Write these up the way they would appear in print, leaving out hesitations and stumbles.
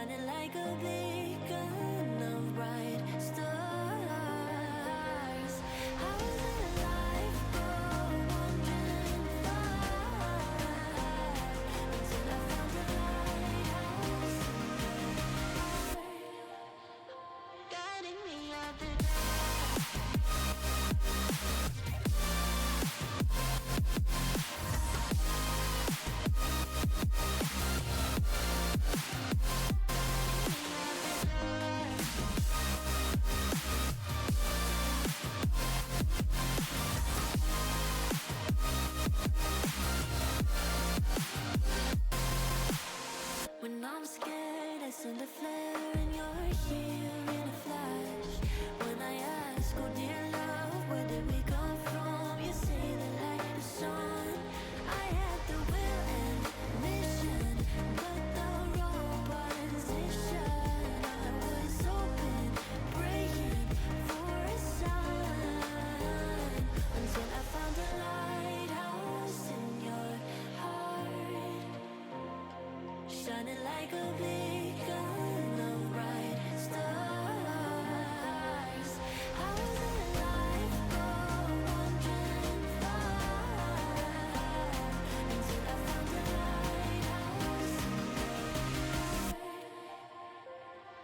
shining like a beacon of bright stars. I was in a life of wandering far until I found a lighthouse guiding me out the dark. When I'm scared, I send a flare and you're here in a flash. When I ask, oh dear love, where did we come from? You say the light, the sun. I had the will and mission, but the wrong position. I was open, praying for a sign until I found a lighthouse in your heart, shining like a beacon of bright stars. I was in a life of wandering far until I found a lighthouse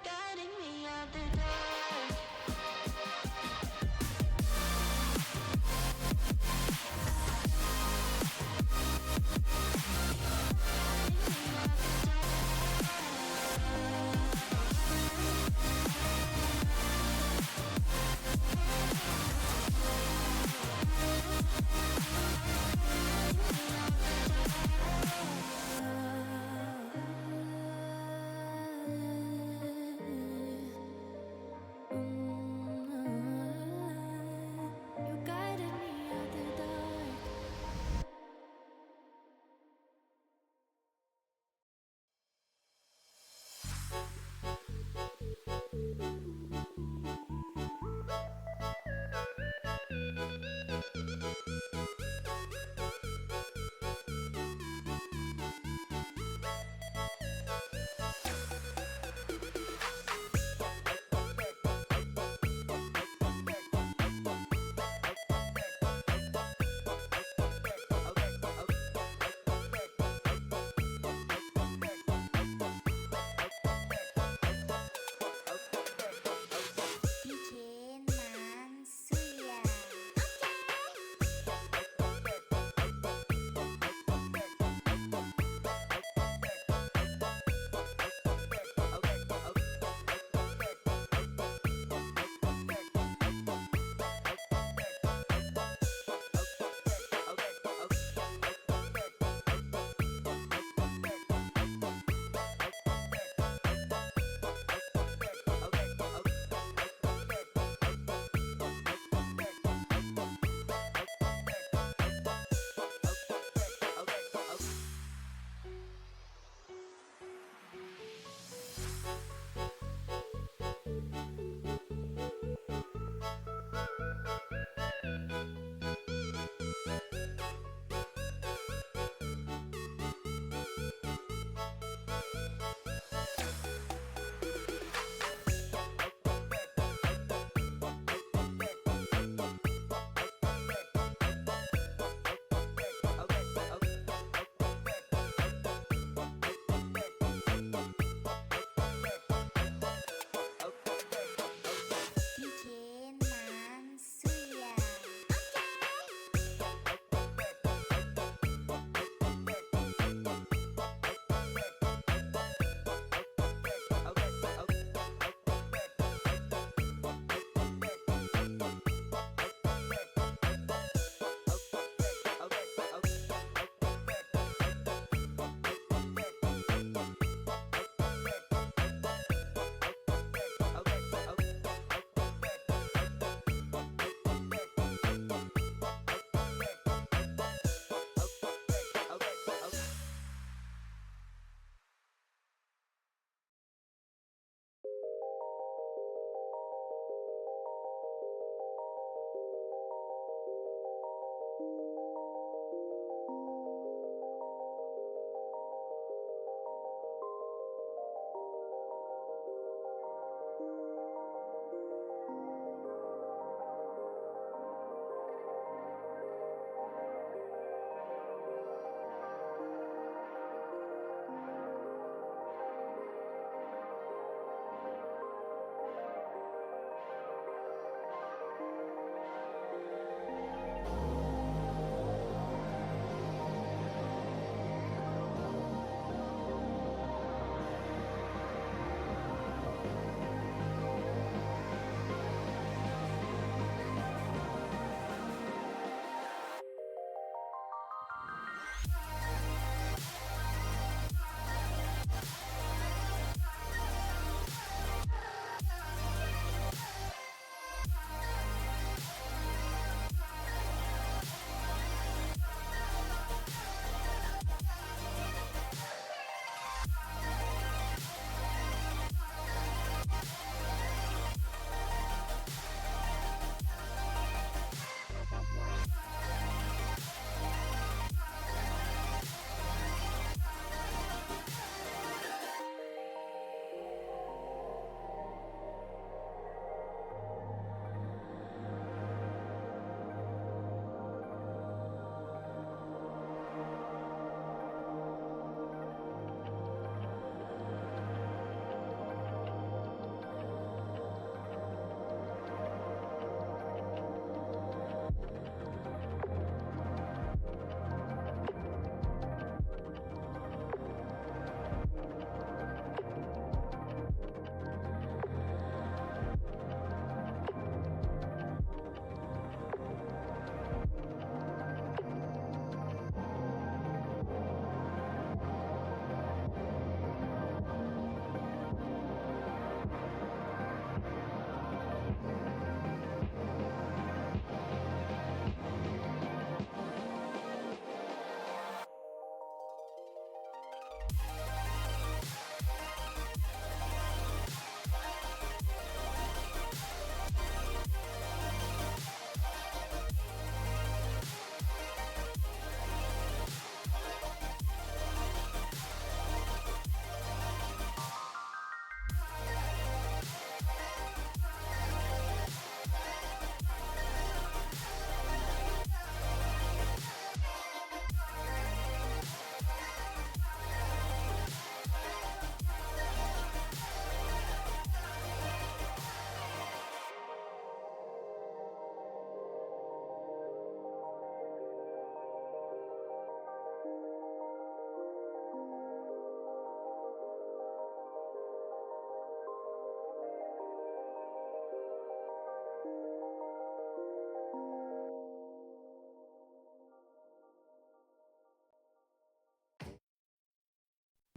guiding me out the dark. You guided me out the dark.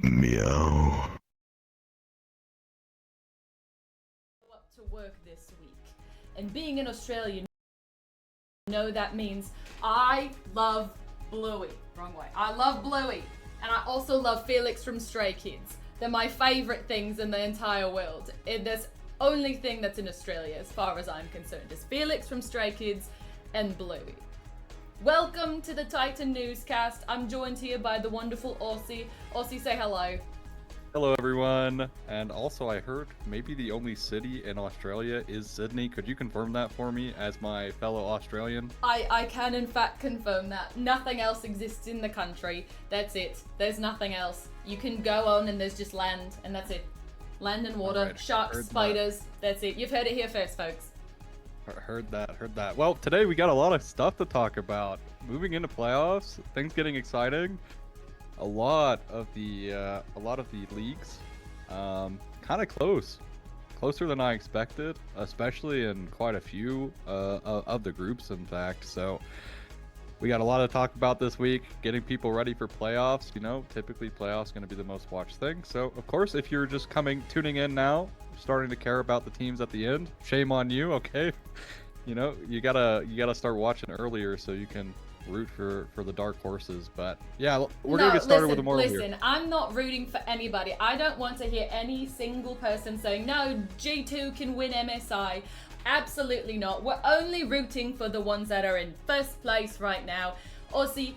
Meow. Up to work this week, and being an Australian, that means I love Bluey. Wrong way. I love Bluey, and I also love Felix from Stray Kids. They're my favorite things in the entire world. There's only thing that's in Australia, as far as I'm concerned, is Felix from Stray Kids and Bluey. Welcome to the Titan Newscast. I'm joined here by the wonderful Aussie. Aussie, say hello. Hello everyone, and also I heard maybe the only city in Australia is Sydney. Could you confirm that for me as my fellow Australian? I can in fact confirm that. Nothing else exists in the country. That's it. There's nothing else. You can go on and there's just land, and that's it. Land and water, Right, sharks, spiders, that's it. You've heard it here first, folks. Heard that. Well, today we got a lot of stuff to talk about. Moving into playoffs, things getting exciting. A lot of the leagues, kind of closer than I expected, especially in quite a few of the groups, in fact. So we got a lot to talk about this week, getting people ready for playoffs. You know, typically playoffs going to be the most watched thing. So of course, if you're just tuning in now, starting to care about the teams at the end, shame on you. Okay, you know, you gotta start watching earlier so you can root for the dark horses. But yeah, we're gonna get started with the moral here. Listen, I'm not rooting for anybody. I don't want to hear any single person saying, no, G2 can win MSI. Absolutely not. We're only rooting for the ones that are in first place right now. Aussie,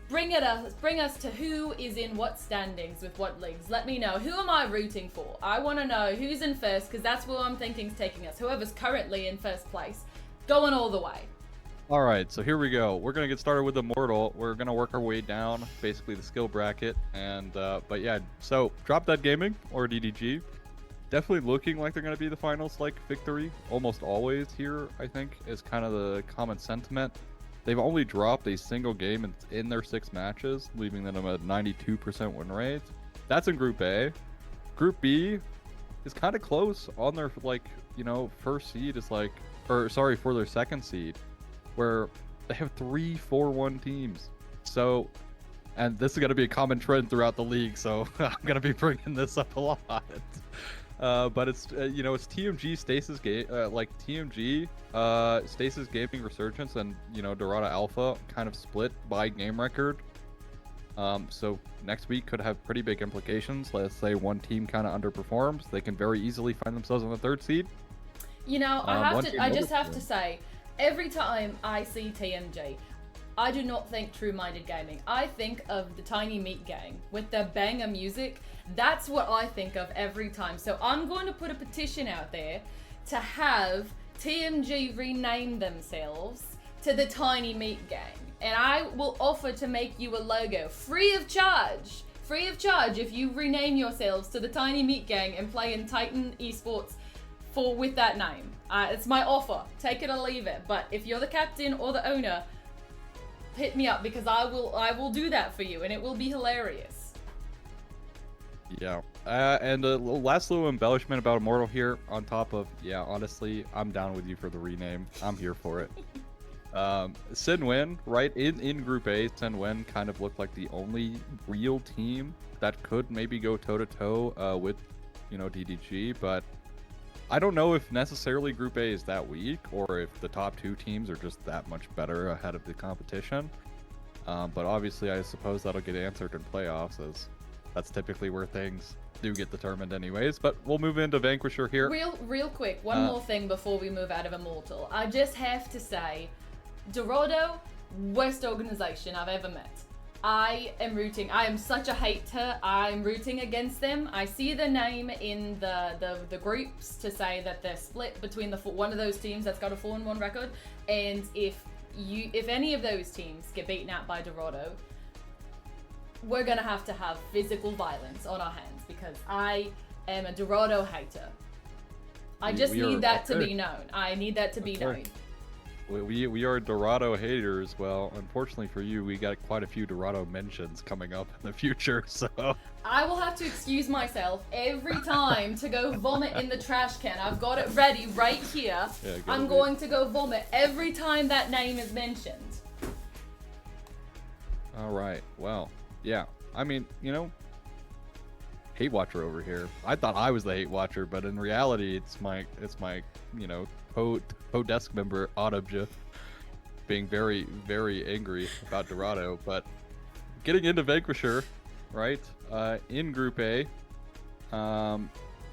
bring us to who is in what standings with what leagues. Let me know. Who am I rooting for? I want to know who's in first, because that's where I'm thinking is taking us. Whoever's currently in first place. Going all the way. All right, so here we go. We're gonna get started with Immortal. We're gonna work our way down, basically the skill bracket, and but yeah. So Drop Dead Gaming or DDG, definitely looking like they're gonna be the finals like victory. Almost always here, I think, is kind of the common sentiment. They've only dropped a single game in their 6 matches, leaving them at 92% win rate. That's in Group A. Group B is kind of close on their first seed is for their second seed, where they have 3 4-1 teams. So, and this is going to be a common trend throughout the league, so I'm going to be bringing this up a lot. But it's it's TMG Stasis Stasis Gaming Resurgence and Dorada Alpha kind of split by game record. So next week could have pretty big implications. Let's say one team kind of underperforms, they can very easily find themselves on the 3rd seed. You know, I just have to say, every time I see TMG, I do not think true-minded gaming. I think of the Tiny Meat Gang with their banger music. That's what I think of every time. So I'm going to put a petition out there to have TMG rename themselves to the Tiny Meat Gang. And I will offer to make you a logo free of charge. Free of charge if you rename yourselves to the Tiny Meat Gang and play in Titan Esports with that name. It's my offer. Take it or leave it. But if you're the captain or the owner, hit me up, because I will do that for you, and it will be hilarious. Yeah. And a last little embellishment about Immortal here on top of, yeah, honestly, I'm down with you for the rename. I'm here for it. Sinwin, right, in Group A, Sinwin kind of looked like the only real team that could maybe go toe-to-toe with, DDG, but I don't know if necessarily Group A is that weak, or if the top 2 teams are just that much better ahead of the competition. But obviously, I suppose that'll get answered in playoffs, as that's typically where things do get determined anyways. But we'll move into Vanquisher here. Real quick, one more thing before we move out of Immortal. I just have to say, Dorado, worst organization I've ever met. I am such a hater. I'm rooting against them. I see the name in the groups to say that they're split between one of those teams that's got a 4-1 record. And if any of those teams get beaten out by Dorado, we're gonna have physical violence on our hands, because I am a Dorado hater. I just need that to be known. I need that to be known. We are Dorado haters. Well, unfortunately for you, we got quite a few Dorado mentions coming up in the future, so... I will have to excuse myself every time to go vomit in the trash can. I've got it ready right here. Yeah, I'm going to go vomit every time that name is mentioned. Alright, well, yeah. I mean, hate watcher over here. I thought I was the hate watcher, but in reality, it's my you know, desk member AusyJ being very, very angry about Dorado. But getting into Vanquisher, right? In Group A, or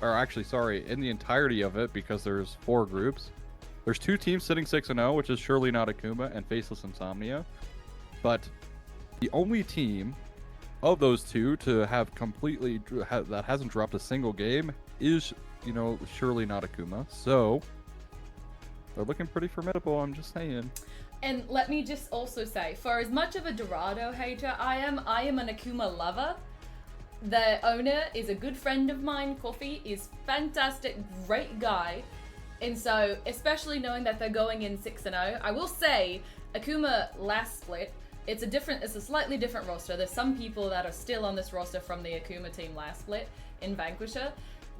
actually, sorry, in the entirety of it, because there's 4 groups. There's 2 teams sitting 6-0, which is surely not Akuma and Faceless Insomnia. But the only team of those 2 to have completely that hasn't dropped a single game is, you know, surely not Akuma. So they're looking pretty formidable, I'm just saying. And let me just also say, for as much of a Dorado hater I am an Akuma lover. The owner is a good friend of mine. Coffee is fantastic, great guy. And so, especially knowing that they're going in 6-0, I will say, Akuma last split, it's a slightly different roster. There's some people that are still on this roster from the Akuma team last split in Vanquisher.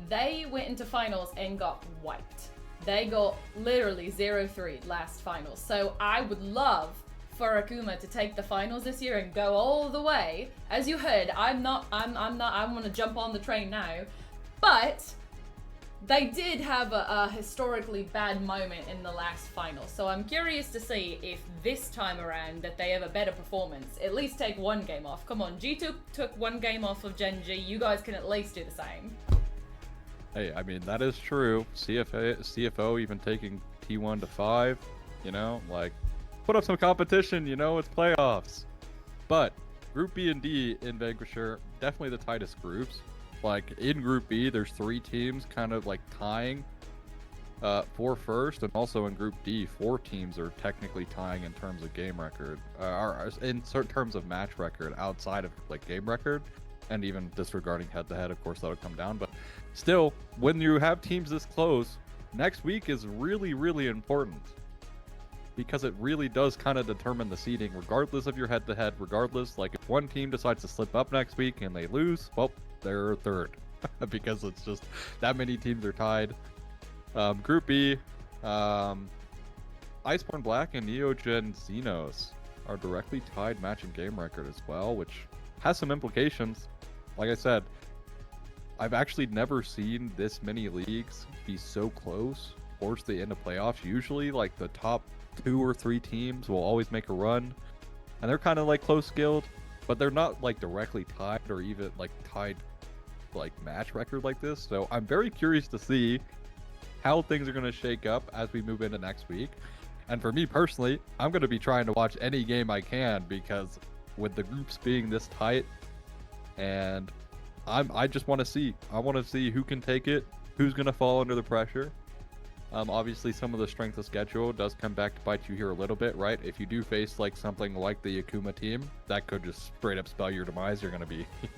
They went into finals and got wiped. They got literally 0-3 last finals. So I would love for Akuma to take the finals this year and go all the way. As you heard, I want to jump on the train now. But they did have a historically bad moment in the last final. So I'm curious to see if this time around that they have a better performance. At least take 1 game off. Come on, G took 1 game off of Gen G. You guys can at least do the same. Hey, I mean, that is true. CFO even taking T1 to 5, you know, like, put up some competition, you know, it's playoffs. But Group B and D in Vanquisher, definitely the tightest groups. Like, in Group B, there's 3 teams kind of like tying for first, and also in Group D, 4 teams are technically tying in terms of game record, or in certain terms of match record outside of like game record, and even disregarding head-to-head, of course, that'll come down. But still, when you have teams this close, next week is really, really important. Because it really does kind of determine the seeding, regardless of your head-to-head, regardless. Like, if one team decides to slip up next week and they lose, well, they're third. Because it's just that many teams are tied. Group B, Iceborne Black and Neogen Xenos are directly tied match and game record as well, which has some implications. Like I said, I've actually never seen this many leagues be so close towards the end of playoffs. Usually, like, the top 2 or 3 teams will always make a run, and they're kind of like close skilled, but they're not like directly tied or even like tied like match record like this. So I'm very curious to see how things are going to shake up as we move into next week. And for me personally, I'm going to be trying to watch any game I can, because with the groups being this tight, and I just want to see. I want to see who can take it, who's going to fall under the pressure. Obviously, some of the strength of schedule does come back to bite you here a little bit, right? If you do face like something like the Akuma team, that could just straight up spell your demise. You're going to be, you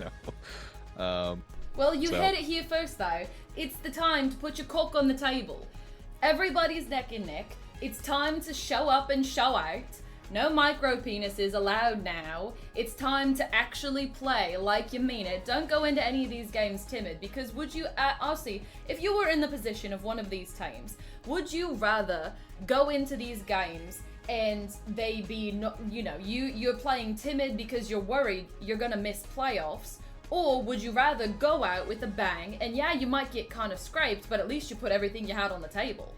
know. Well, you heard it here first, though. It's the time to put your cork on the table. Everybody's neck and neck. It's time to show up and show out. No micro penises allowed now. It's time to actually play like you mean it. Don't go into any of these games timid, because would you, Aussie, if you were in the position of one of these teams, would you rather go into these games and they be, not, you know, you're playing timid because you're worried you're gonna miss playoffs? Or would you rather go out with a bang, and yeah, you might get kind of scraped, but at least you put everything you had on the table?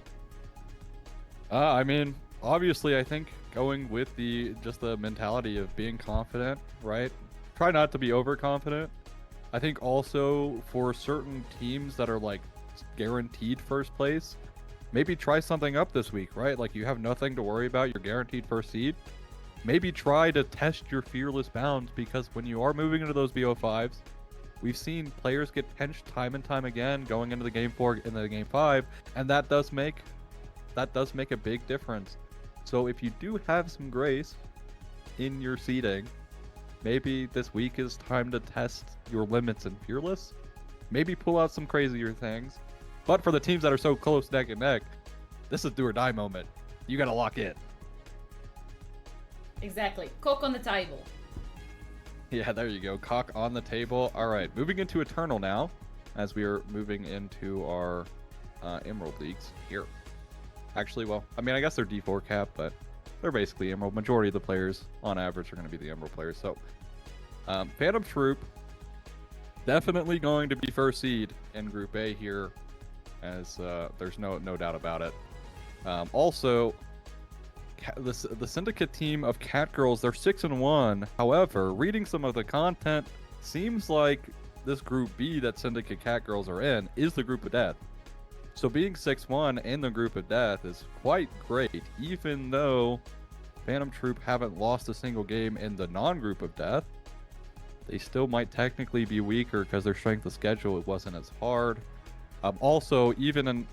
I mean, obviously, I think going with the mentality of being confident, right? Try not to be overconfident. I think also for certain teams that are like guaranteed first place, maybe try something up this week, right? Like, you have nothing to worry about, you're guaranteed first seed. Maybe try to test your fearless bounds, because when you are moving into those BO5s, we've seen players get pinched time and time again going into the game 4 and the game 5, and that does make a big difference. So if you do have some grace in your seeding, maybe this week is time to test your limits in fearless. Maybe pull out some crazier things. But for the teams that are so close neck and neck, this is do or die moment. You gotta lock in. Exactly. Cock on the table. Yeah, there you go. Cock on the table. All right, moving into Eternal now, as we are moving into our Emerald Leagues here. Actually, well, I mean, I guess they're D4 cap, but they're basically Emerald. Majority of the players, on average, are going to be the Emerald players. So, Phantom Troop definitely going to be first seed in Group A here, as there's no doubt about it. Also, the Syndicate team of Cat Girls, they're 6-1. However, reading some of the content, seems like this Group B that Syndicate Cat Girls are in is the Group of Death. So being 6-1 in the Group of Death is quite great, even though Phantom Troop haven't lost a single game in the non-Group of Death. They still might technically be weaker because their strength of schedule, it wasn't as hard. Also, even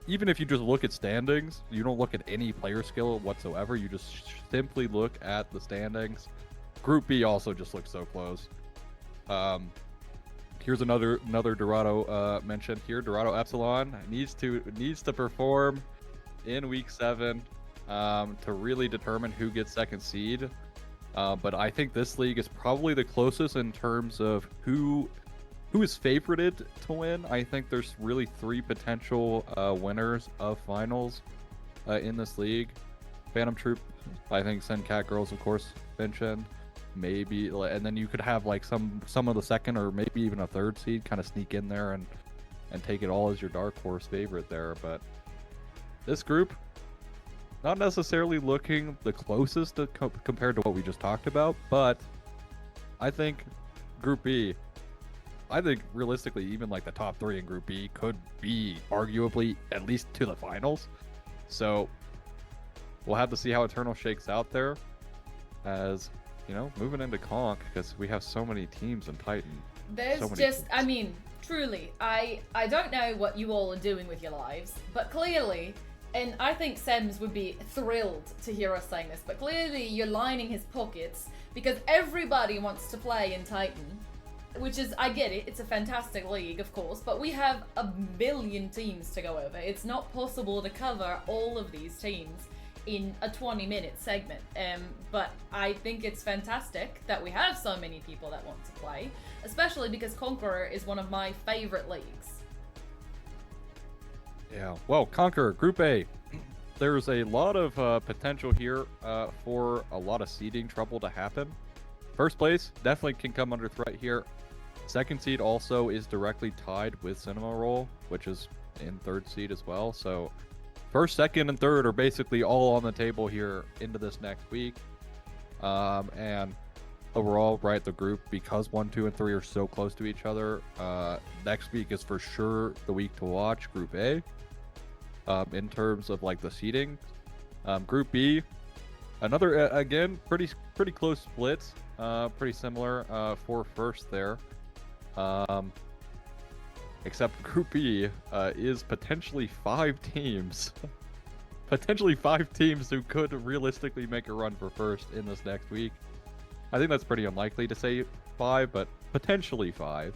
if you just look at standings, you don't look at any player skill whatsoever. You just simply look at the standings. Group B also just looks so close. Here's another Dorado mention here. Dorado Epsilon needs to perform in week 7 to really determine who gets second seed. But I think this league is probably the closest in terms of who is favorited to win. I think there's really 3 potential winners of finals in this league. Phantom Troop, I think Send Cat Girls, of course, mentioned. Maybe, and then you could have like some of the second or maybe even a third seed kind of sneak in there and take it all as your dark horse favorite there. But this group, not necessarily looking the closest to compared to what we just talked about, but I think Group B, I think realistically even like the top 3 in Group B could be arguably at least to the finals. So we'll have to see how Eternal shakes out there, as you know, moving into Conk, because we have so many teams in Titan. There's just, I mean, truly, I don't know what you all are doing with your lives, but clearly, and I think Sems would be thrilled to hear us saying this, but clearly you're lining his pockets because everybody wants to play in Titan, which is, I get it, it's a fantastic league, of course, but we have a billion teams to go over. It's not possible to cover all of these teams in a 20-minute segment, but I think it's fantastic that we have so many people that want to play, especially because Conqueror is one of my favorite leagues. Yeah, well, Conqueror, Group A, there's a lot of potential here for a lot of seeding trouble to happen. First place definitely can come under threat here. Second seed also is directly tied with Cinema Roll, which is in third seed as well, so first, second, and third are basically all on the table here into this next week. And overall, right, the group, because 1, 2, and 3 are so close to each other, next week is for sure the week to watch Group A. In terms of like the seeding, Group B, another again pretty close splits, pretty similar for first there. Except Group B is potentially 5 teams. Potentially 5 teams who could realistically make a run for first in this next week. I think that's pretty unlikely to say 5, but potentially 5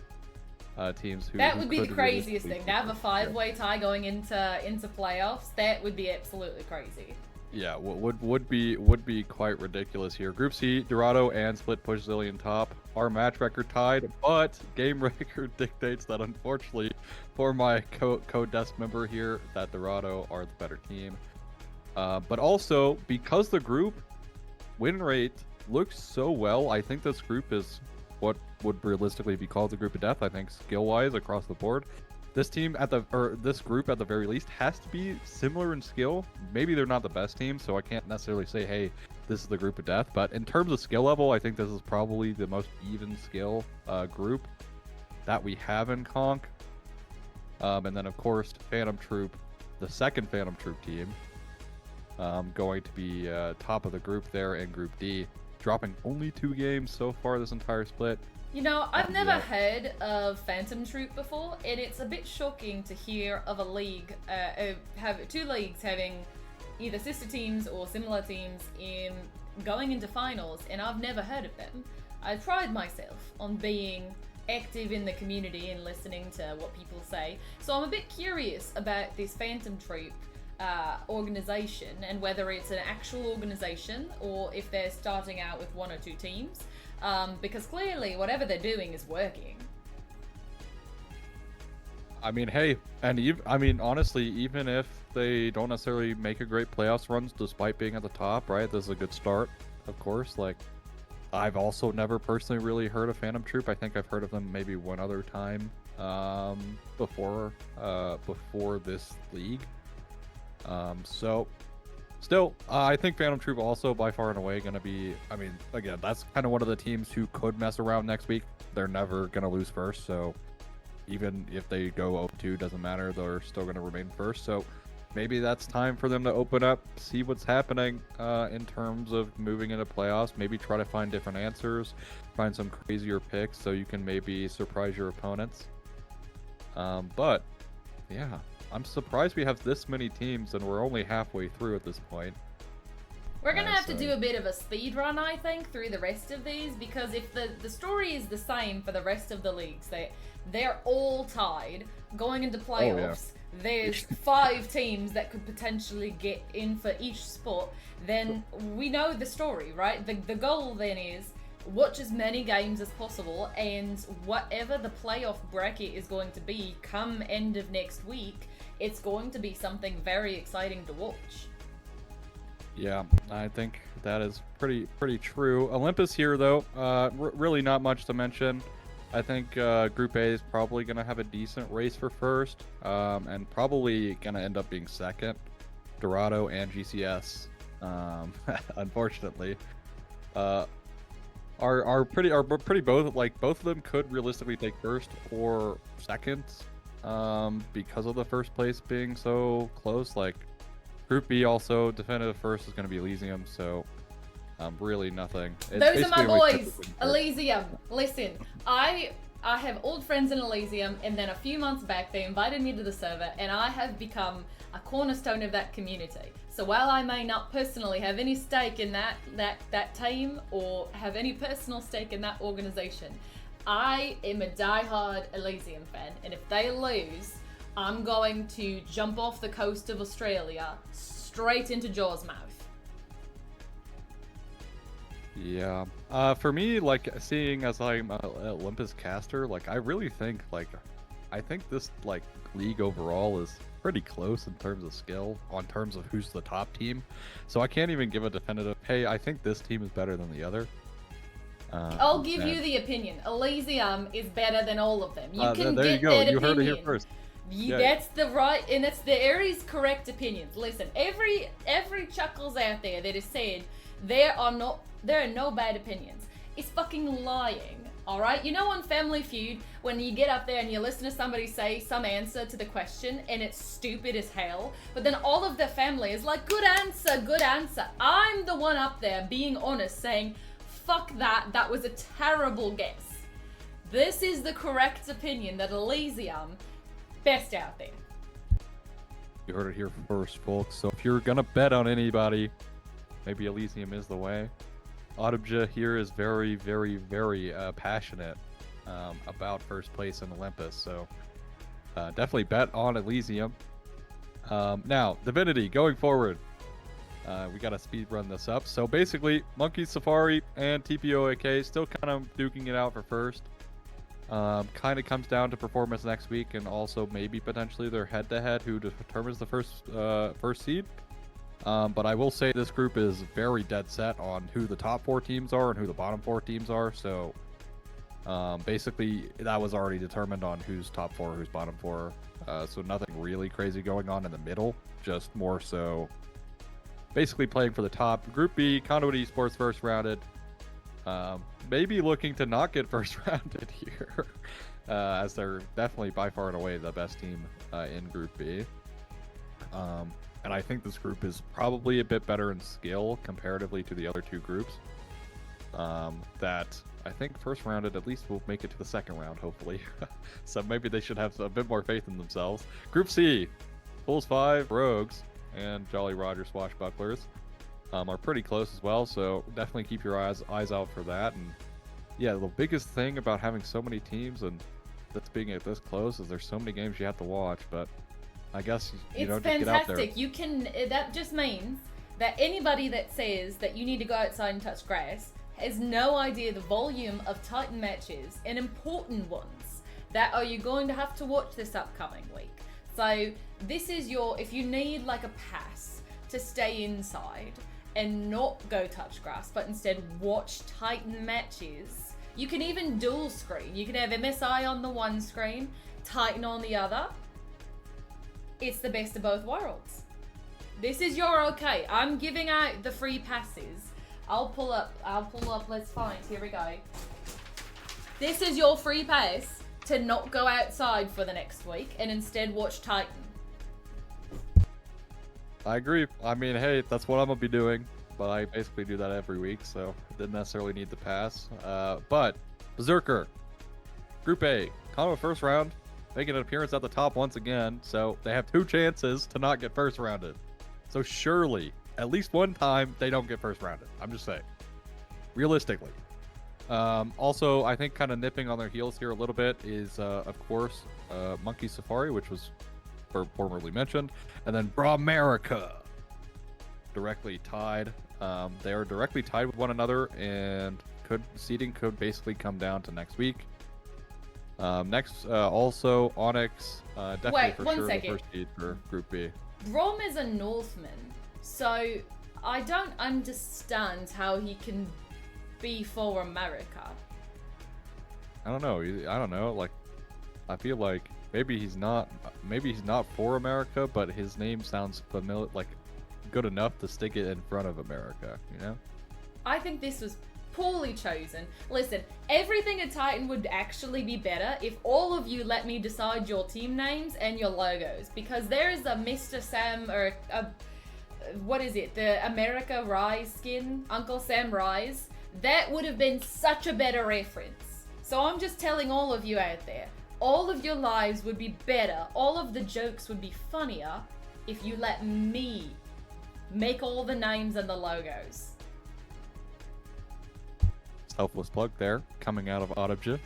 teams who That would be could the craziest thing. To have a realistically 5-way tie going into playoffs, that would be absolutely crazy. Yeah, would be quite ridiculous here. Group C, Dorado and Split Push Zillion top. Our match record tied, but game record dictates that unfortunately for my code desk member here that Dorado are the better team. But also because the group win rate looks so well, I think this group is what would realistically be called the Group of Death. I think skill-wise across the board. This team this group at the very least has to be similar in skill. Maybe they're not the best team, so I can't necessarily say, hey, this is the Group of Death. But in terms of skill level, I think this is probably the most even skill group that we have in Conk. And then of course, Phantom Troop, the second Phantom Troop team, going to be top of the group there in Group D, dropping only 2 games so far this entire split. You know, I've never heard of Phantom Troop before, and it's a bit shocking to hear of a league, have 2 leagues having either sister teams or similar teams in going into finals, and I've never heard of them. I pride myself on being active in the community and listening to what people say, so I'm a bit curious about this Phantom Troop organization and whether it's an actual organization or if they're starting out with 1 or 2 teams. Because clearly whatever they're doing is working. I mean, hey, and honestly, even if they don't necessarily make a great playoffs runs despite being at the top, right? This is a good start, of course. Like, I've also never personally really heard of Phantom Troop. I think I've heard of them maybe one other time before this league. So still, I think Phantom Troop also by far and away going to be, I mean, again, that's kind of one of the teams who could mess around next week. They're never going to lose first, so even if they go 0-2, doesn't matter, they're still going to remain first. So maybe that's time for them to open up, see what's happening in terms of moving into playoffs, maybe try to find different answers, find some crazier picks so you can maybe surprise your opponents. But yeah, I'm surprised we have this many teams and we're only halfway through at this point. We're going to have to do a bit of a speed run, I think, through the rest of these, because if the story is the same for the rest of the leagues, they're all tied going into playoffs. There's 5 teams that could potentially get in for each spot, then we know the story, right? The goal then is watch as many games as possible, and whatever the playoff bracket is going to be come end of next week, it's going to be something very exciting to watch. Yeah, I think that is pretty true. Olympus here, though, really not much to mention. I think Group A is probably going to have a decent race for first, and probably going to end up being second. Dorado and GCS, unfortunately, are pretty both, like, both of them could realistically take first or second, because of the first place being so close. Like, Group B also definitive first is going to be Elysium, so really nothing. Those are my boys. Elysium. Listen, I have old friends in Elysium, and then a few months back they invited me to the server, and I have become a cornerstone of that community. So while I may not personally have any stake in that team or have any personal stake in that organization, I am a diehard Elysium fan, and if they lose, I'm going to jump off the coast of Australia straight into Jaws' mouth. Yeah. For me, like, seeing as I'm an Olympus caster, like, I really think, like, I think this, like, league overall is pretty close in terms of skill, on terms of who's the top team. So I can't even give a definitive, hey, I think this team is better than the other. I'll give you the opinion. Elysium is better than all of them. You can there get you go. that You opinion. heard it here first. That's the right, and that's the Aries correct opinions. Listen, every chuckles out there that has said there are no bad opinions is fucking lying. All right, you know, on Family Feud, when you get up there and you listen to somebody say some answer to the question and it's stupid as hell, but then all of the family is like, good answer, good answer. I'm the one up there being honest, saying, fuck that was a terrible guess. This is the correct opinion that Elysium best out there. You heard it here first, folks. So if you're gonna bet on anybody, maybe Elysium is the way. AusyJ here is very passionate about first place in Olympus, so definitely bet on Elysium. Now, Divinity, going forward, we gotta speed run this up. So basically, Monkey Safari and TPOAK still kind of duking it out for first. Kind of comes down to performance next week, and also maybe potentially their head-to-head who determines the first seed. But I will say this group is very dead set on who the top 4 teams are and who the bottom 4 teams are. So basically, that was already determined on who's top 4, who's bottom 4. So nothing really crazy going on in the middle, just more so basically playing for the top. Group B, Conduit Esports first rounded. Maybe looking to not get first rounded here, as they're definitely by far and away the best team in Group B. And I think this group is probably a bit better in skill comparatively to the other 2 groups. That I think first rounded at least will make it to the second round, hopefully. So maybe they should have a bit more faith in themselves. Group C, Fools 5, Rogues, and Jolly Roger Swashbucklers are pretty close as well. So definitely keep your eyes out for that. And yeah, the biggest thing about having so many teams and that's being at this close is there's so many games you have to watch, but I guess you don't just get out there. It's fantastic. You can. That just means that anybody that says that you need to go outside and touch grass has no idea the volume of Titan matches and important ones that are you going to have to watch this upcoming week. So this is your, if you need like a pass to stay inside and not go touch grass, but instead watch Titan matches. You can even dual screen. You can have MSI on the one screen, Titan on the other. It's the best of both worlds. This is your okay. I'm giving out the free passes. I'll pull up, let's find, here we go. This is your free pass to not go outside for the next week and instead watch Titan. I agree. I mean, hey, that's what I'm gonna be doing, but I basically do that every week, so didn't necessarily need the pass. But Berserker, Group A, kind of a first round, making an appearance at the top once again, so they have 2 chances to not get first rounded. So surely, at least one time, they don't get first rounded. I'm just saying. Realistically. Also, I think kind of nipping on their heels here a little bit is, of course, Monkey Safari, which was formerly mentioned, and then Bramerica, directly tied. They are directly tied with one another, and seeding could basically come down to next week. Next, also Onyx, definitely Wait, for one sure second. the first seed for Group B. Brom is a Northman, so I don't understand how he can be for America. I don't know. Like, I feel like maybe he's not for America, but his name sounds familiar, like good enough to stick it in front of America, you know? I think this was poorly chosen. Listen, everything at Titan would actually be better if all of you let me decide your team names and your logos, because there is a Mr. Sam, or what is it, the America Rise skin, Uncle Sam Rise. That would have been such a better reference. So I'm just telling all of you out there, all of your lives would be better, all of the jokes would be funnier if you let me make all the names and the logos. Selfless plug there, coming out of AusyJ.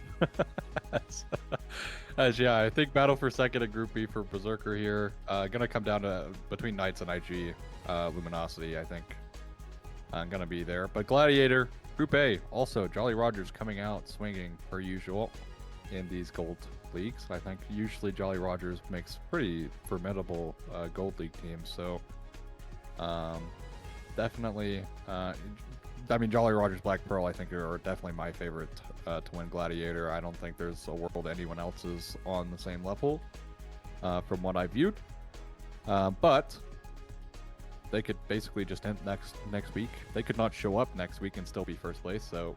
Yeah, I think battle for second at Group B for Berserker here. Gonna come down to between Knights and IG. Luminosity, I think. I'm gonna be there. But Gladiator, Group A, also Jolly Rogers coming out swinging per usual in these gold leagues. I think usually Jolly Rogers makes pretty formidable gold league teams. So definitely, I mean, Jolly Rogers Black Pearl, I think, are definitely my favorite to win Gladiator. I don't think there's a world anyone else is on the same level from what I viewed. But they could basically just end next week. They could not show up next week and still be first place, so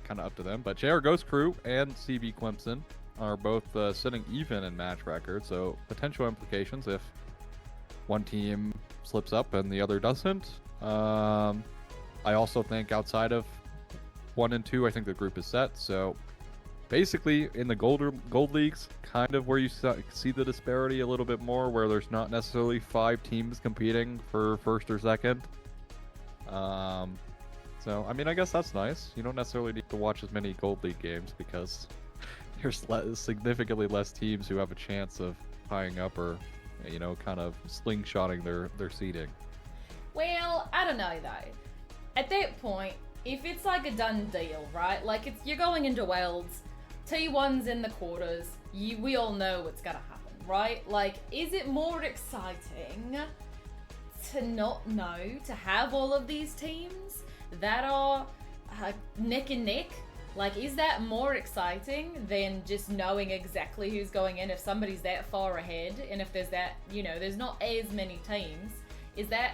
kind of up to them. But JR Ghost Crew and CB Clemson are both sitting even in match record, so potential implications if one team slips up and the other doesn't. I also think outside of 1 and 2, I think the group is set. So basically in the gold leagues, kind of where you see the disparity a little bit more, where there's not necessarily 5 teams competing for first or second. So I mean, I guess that's nice. You don't necessarily need to watch as many gold league games because there's significantly less teams who have a chance of tying up or, you know, kind of slingshotting their seeding. Well, I don't know though. At that point, if it's like a done deal, right? Like you're going into Worlds, T1's in the quarters, we all know what's gonna happen, right? Like, is it more exciting to not know, to have all of these teams that are neck and neck? Like, is that more exciting than just knowing exactly who's going in if somebody's that far ahead and if there's that, you know, there's not as many teams? Is that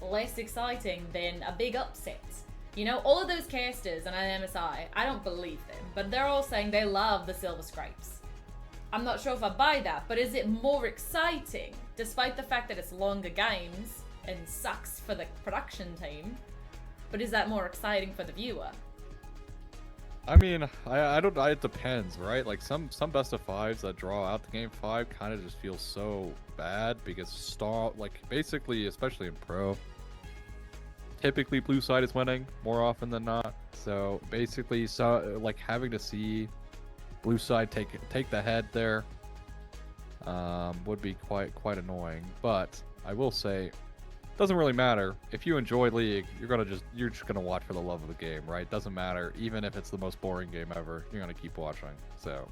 less exciting than a big upset? You know, all of those casters and MSI, I don't believe them, but they're all saying they love the Silver Scrapes. I'm not sure if I buy that, but is it more exciting, despite the fact that it's longer games and sucks for the production team, but is that more exciting for the viewer? I mean, I don't. It depends, right? Like some best of 5s that draw out the game 5 kind of just feel so bad because basically, especially in pro, typically blue side is winning more often than not. So basically, like having to see blue side take the head there would be quite annoying. But I will say, doesn't really matter if you enjoy League. You're just gonna watch for the love of the game, right? Doesn't matter, even if it's the most boring game ever. You're gonna keep watching. So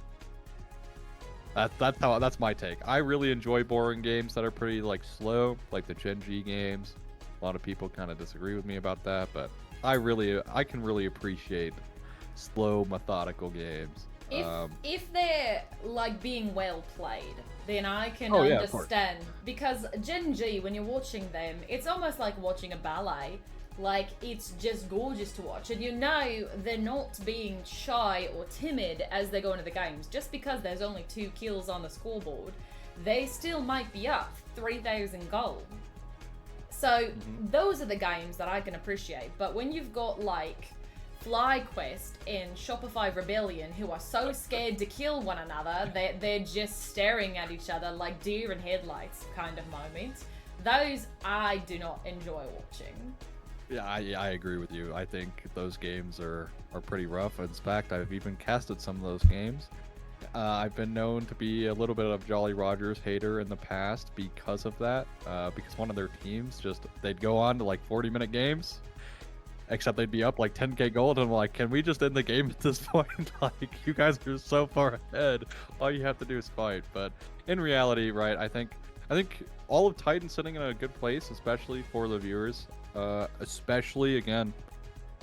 that's my take. I really enjoy boring games that are pretty like slow, like the Gen G games. A lot of people kind of disagree with me about that, but I can really appreciate slow, methodical games. If they're like being well played, then I can Oh, yeah, understand. Because Gen G, when you're watching them, it's almost like watching a ballet. Like, it's just gorgeous to watch. And you know they're not being shy or timid as they go into the games. Just because there's only 2 kills on the scoreboard, they still might be up 3,000 gold. So those are the games that I can appreciate. But when you've got like FlyQuest and Shopify Rebellion, who are so scared to kill one another that they're just staring at each other like deer in headlights kind of moments, those I do not enjoy watching. Yeah, I agree with you. I think those games are pretty rough. In fact, I've even casted some of those games. I've been known to be a little bit of Jolly Rogers hater in the past because of that. Because one of their teams they'd go on to like 40-minute games, except they'd be up like 10k gold, and I'm like, can we just end the game at this point? Like, you guys are so far ahead. All you have to do is fight. But in reality, right, I think all of Titan's sitting in a good place, especially for the viewers. Especially, again,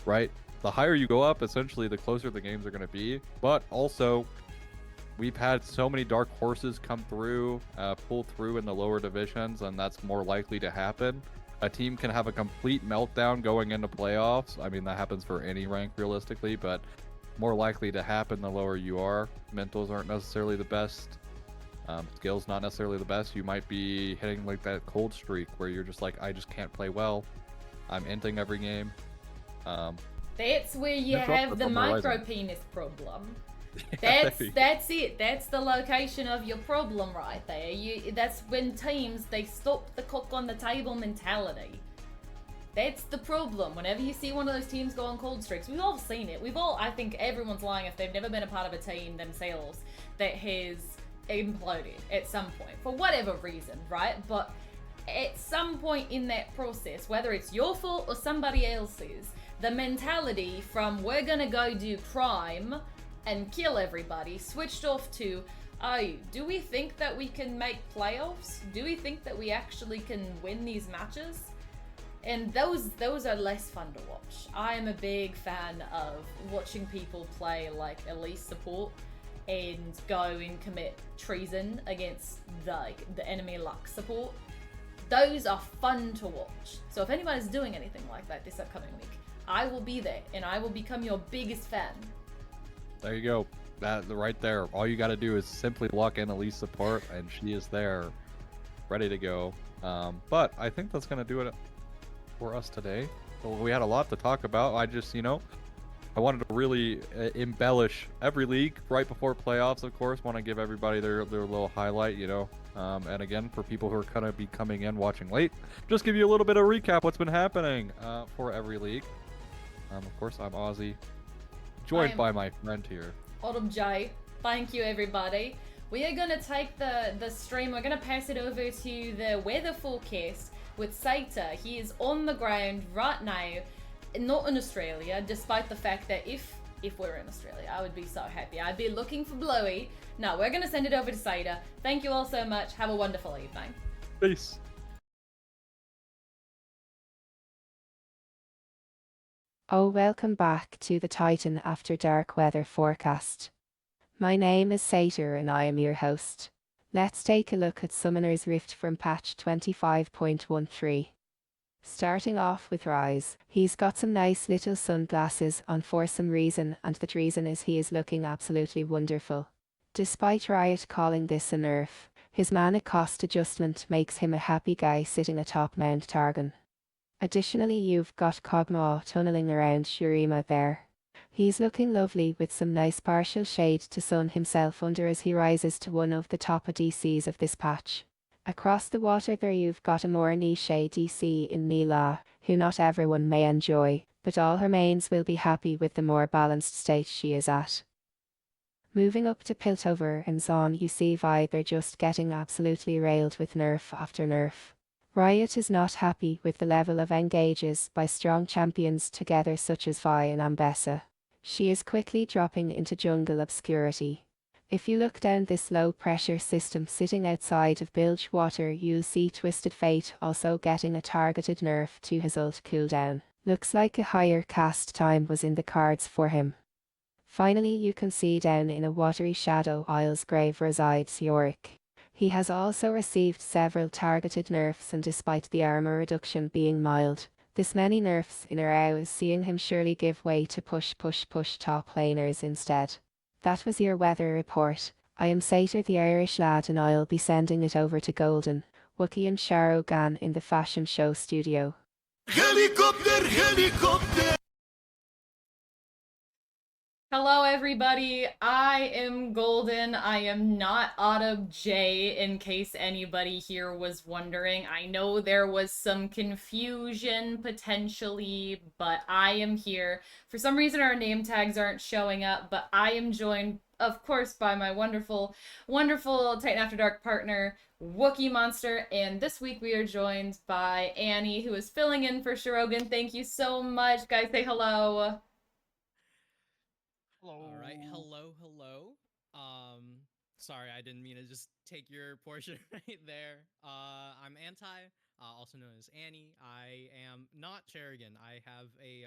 right, the higher you go up, essentially the closer the games are going to be. But also, we've had so many dark horses come through, pull through in the lower divisions, and that's more likely to happen. A team can have a complete meltdown going into playoffs. I mean, that happens for any rank realistically, but more likely to happen the lower you are. Mentals aren't necessarily the best. Skills not necessarily the best. You might be hitting like that cold streak where you're just like, I just can't play well. I'm inting every game. That's where you have the micro penis problem. That's it. That's the location of your problem right there. That's when teams, they stop the cock on the table mentality. That's the problem. Whenever you see one of those teams go on cold streaks, we've all seen it. I think everyone's lying if they've never been a part of a team themselves that has imploded at some point for whatever reason, right? But at some point in that process, whether it's your fault or somebody else's, the mentality from we're gonna go do crime and kill everybody switched off to, oh, do we think that we can make playoffs? Do we think that we actually can win these matches? And those are less fun to watch. I am a big fan of watching people play like elite support and go and commit treason against the enemy luck support. Those are fun to watch. So if anybody's doing anything like that this upcoming week, I will be there and I will become your biggest fan. There you go. That right there. All you got to do is simply lock in Elise support, and she is there, ready to go. But I think that's gonna do it for us today. Well, we had a lot to talk about. I wanted to really embellish every league right before playoffs. Of course, want to give everybody their little highlight. And again, for people who are gonna be coming in watching late, just give you a little bit of recap what's been happening for every league. Of course, I'm Aussie, joined by my friend here, AusyJ. Thank you, everybody. We are going to take the stream, we're going to pass it over to the weather forecast with Sator. He is on the ground right now, not in Australia, despite the fact that if we're in Australia, I would be so happy. I'd be looking for Bluey. No, we're going to send it over to Sator. Thank you all so much. Have a wonderful evening. Peace. Welcome back to the Titan After Dark weather forecast. My name is Sator and I am your host. Let's take a look at Summoner's Rift from patch 25.13. Starting off with Rise, he's got some nice little sunglasses on for some reason, and that reason is he is looking absolutely wonderful. Despite Riot calling this a nerf, his mana cost adjustment makes him a happy guy sitting atop Mount Targon. Additionally, you've got Kog'Maw tunneling around Shurima there. He's looking lovely with some nice partial shade to sun himself under as he rises to one of the top DCs of this patch. Across the water there you've got a more niche DC in Mila, who not everyone may enjoy, but all her mains will be happy with the more balanced state she is at. Moving up to Piltover and Zon, you see Vi, they're just getting absolutely railed with nerf after nerf. Riot is not happy with the level of engages by strong champions together such as Vi and Ambessa. She is quickly dropping into jungle obscurity. If you look down this low-pressure system sitting outside of Bilgewater, you'll see Twisted Fate also getting a targeted nerf to his ult cooldown. Looks like a higher cast time was in the cards for him. Finally, you can see down in a watery shadow Isle's grave resides Yorick. He has also received several targeted nerfs, and despite the armor reduction being mild, this many nerfs in a row is seeing him surely give way to push top laners instead. That was your weather report. I am Sator the Irish lad, and I'll be sending it over to Goldyn, Wookie and Sharo in the fashion show studio. Helicopter! Hello everybody, I am Goldyn. I am not AusyJ, in case anybody here was wondering. I know there was some confusion potentially, but I am here. For some reason our name tags aren't showing up, but I am joined, of course, by my wonderful Titan After Dark partner, Wookie Monster, and this week we are joined by Ahtnye, who is filling in for Shirogan. Thank you so much. Guys, say hello. Hello. All right. Hello. Sorry, I didn't mean to just take your portion right there. I'm Ahtnye, also known as Ahtnye. I am not Shirogan. I have a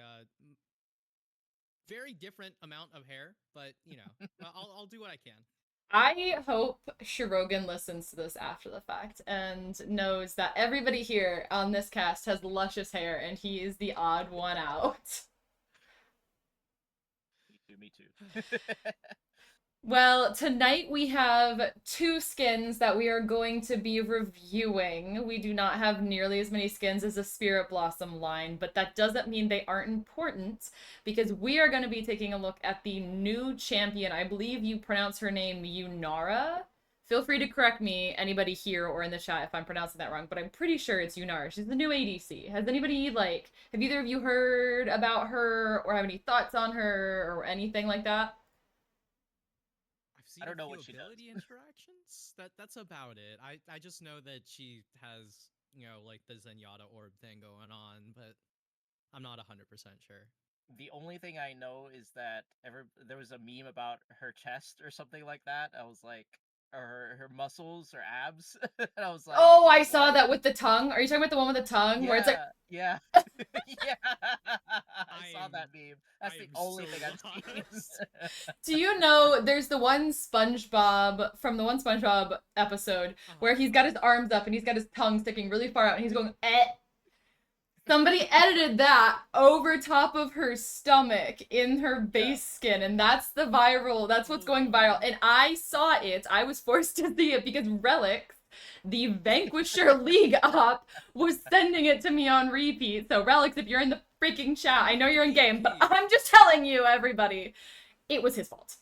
very different amount of hair, but you know, I'll do what I can. I hope Shirogan listens to this after the fact and knows that everybody here on this cast has luscious hair and he is the odd one out. Me too. Well, tonight we have 2 skins that we are going to be reviewing. We do not have nearly as many skins as the Spirit Blossom line, but that doesn't mean they aren't important, because we are going to be taking a look at the new champion. I believe you pronounce her name Yunara. Feel free to correct me, anybody here or in the chat, if I'm pronouncing that wrong, but I'm pretty sure it's Yunara. She's the new ADC. Has anybody, have either of you heard about her or have any thoughts on her or anything like that? I don't know what she does. Interactions? That's about it. I just know that she has, you know, like the Zenyatta orb thing going on, but I'm not 100% sure. The only thing I know is that there was a meme about her chest or something like that. I was like, or her muscles or abs. And I was like, oh, I saw that with the tongue. Are you talking about the one with the tongue? Yeah, where it's like, yeah. Yeah. I saw that meme. That's the only thing I've seen. Do you know there's the one SpongeBob from the one SpongeBob episode where he's got his arms up and he's got his tongue sticking really far out and he's going, eh. Somebody edited that over top of her stomach in her base skin, and that's what's going viral. And I saw it. I was forced to see it because Relics, the Vanquisher League op, was sending it to me on repeat. So Relics, if you're in the freaking chat, I know you're in game, but I'm just telling you, everybody, it was his fault.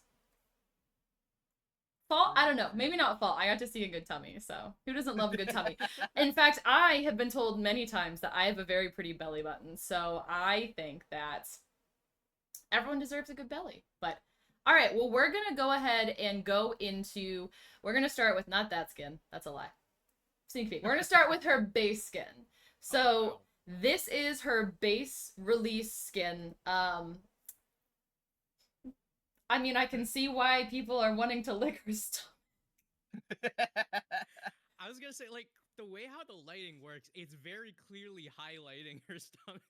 Fault? I don't know. Maybe not fault. I got to see a good tummy, so who doesn't love a good tummy? In fact, I have been told many times that I have a very pretty belly button, so I think that everyone deserves a good belly. But, alright, well, we're gonna go ahead and we're gonna start with, not that skin, that's a lie. Sneak peek. We're gonna start with her base skin. So, this is her base release skin. I mean, I can see why people are wanting to lick her stuff. I was gonna say, like, the way how the lighting works, it's very clearly highlighting her stomach.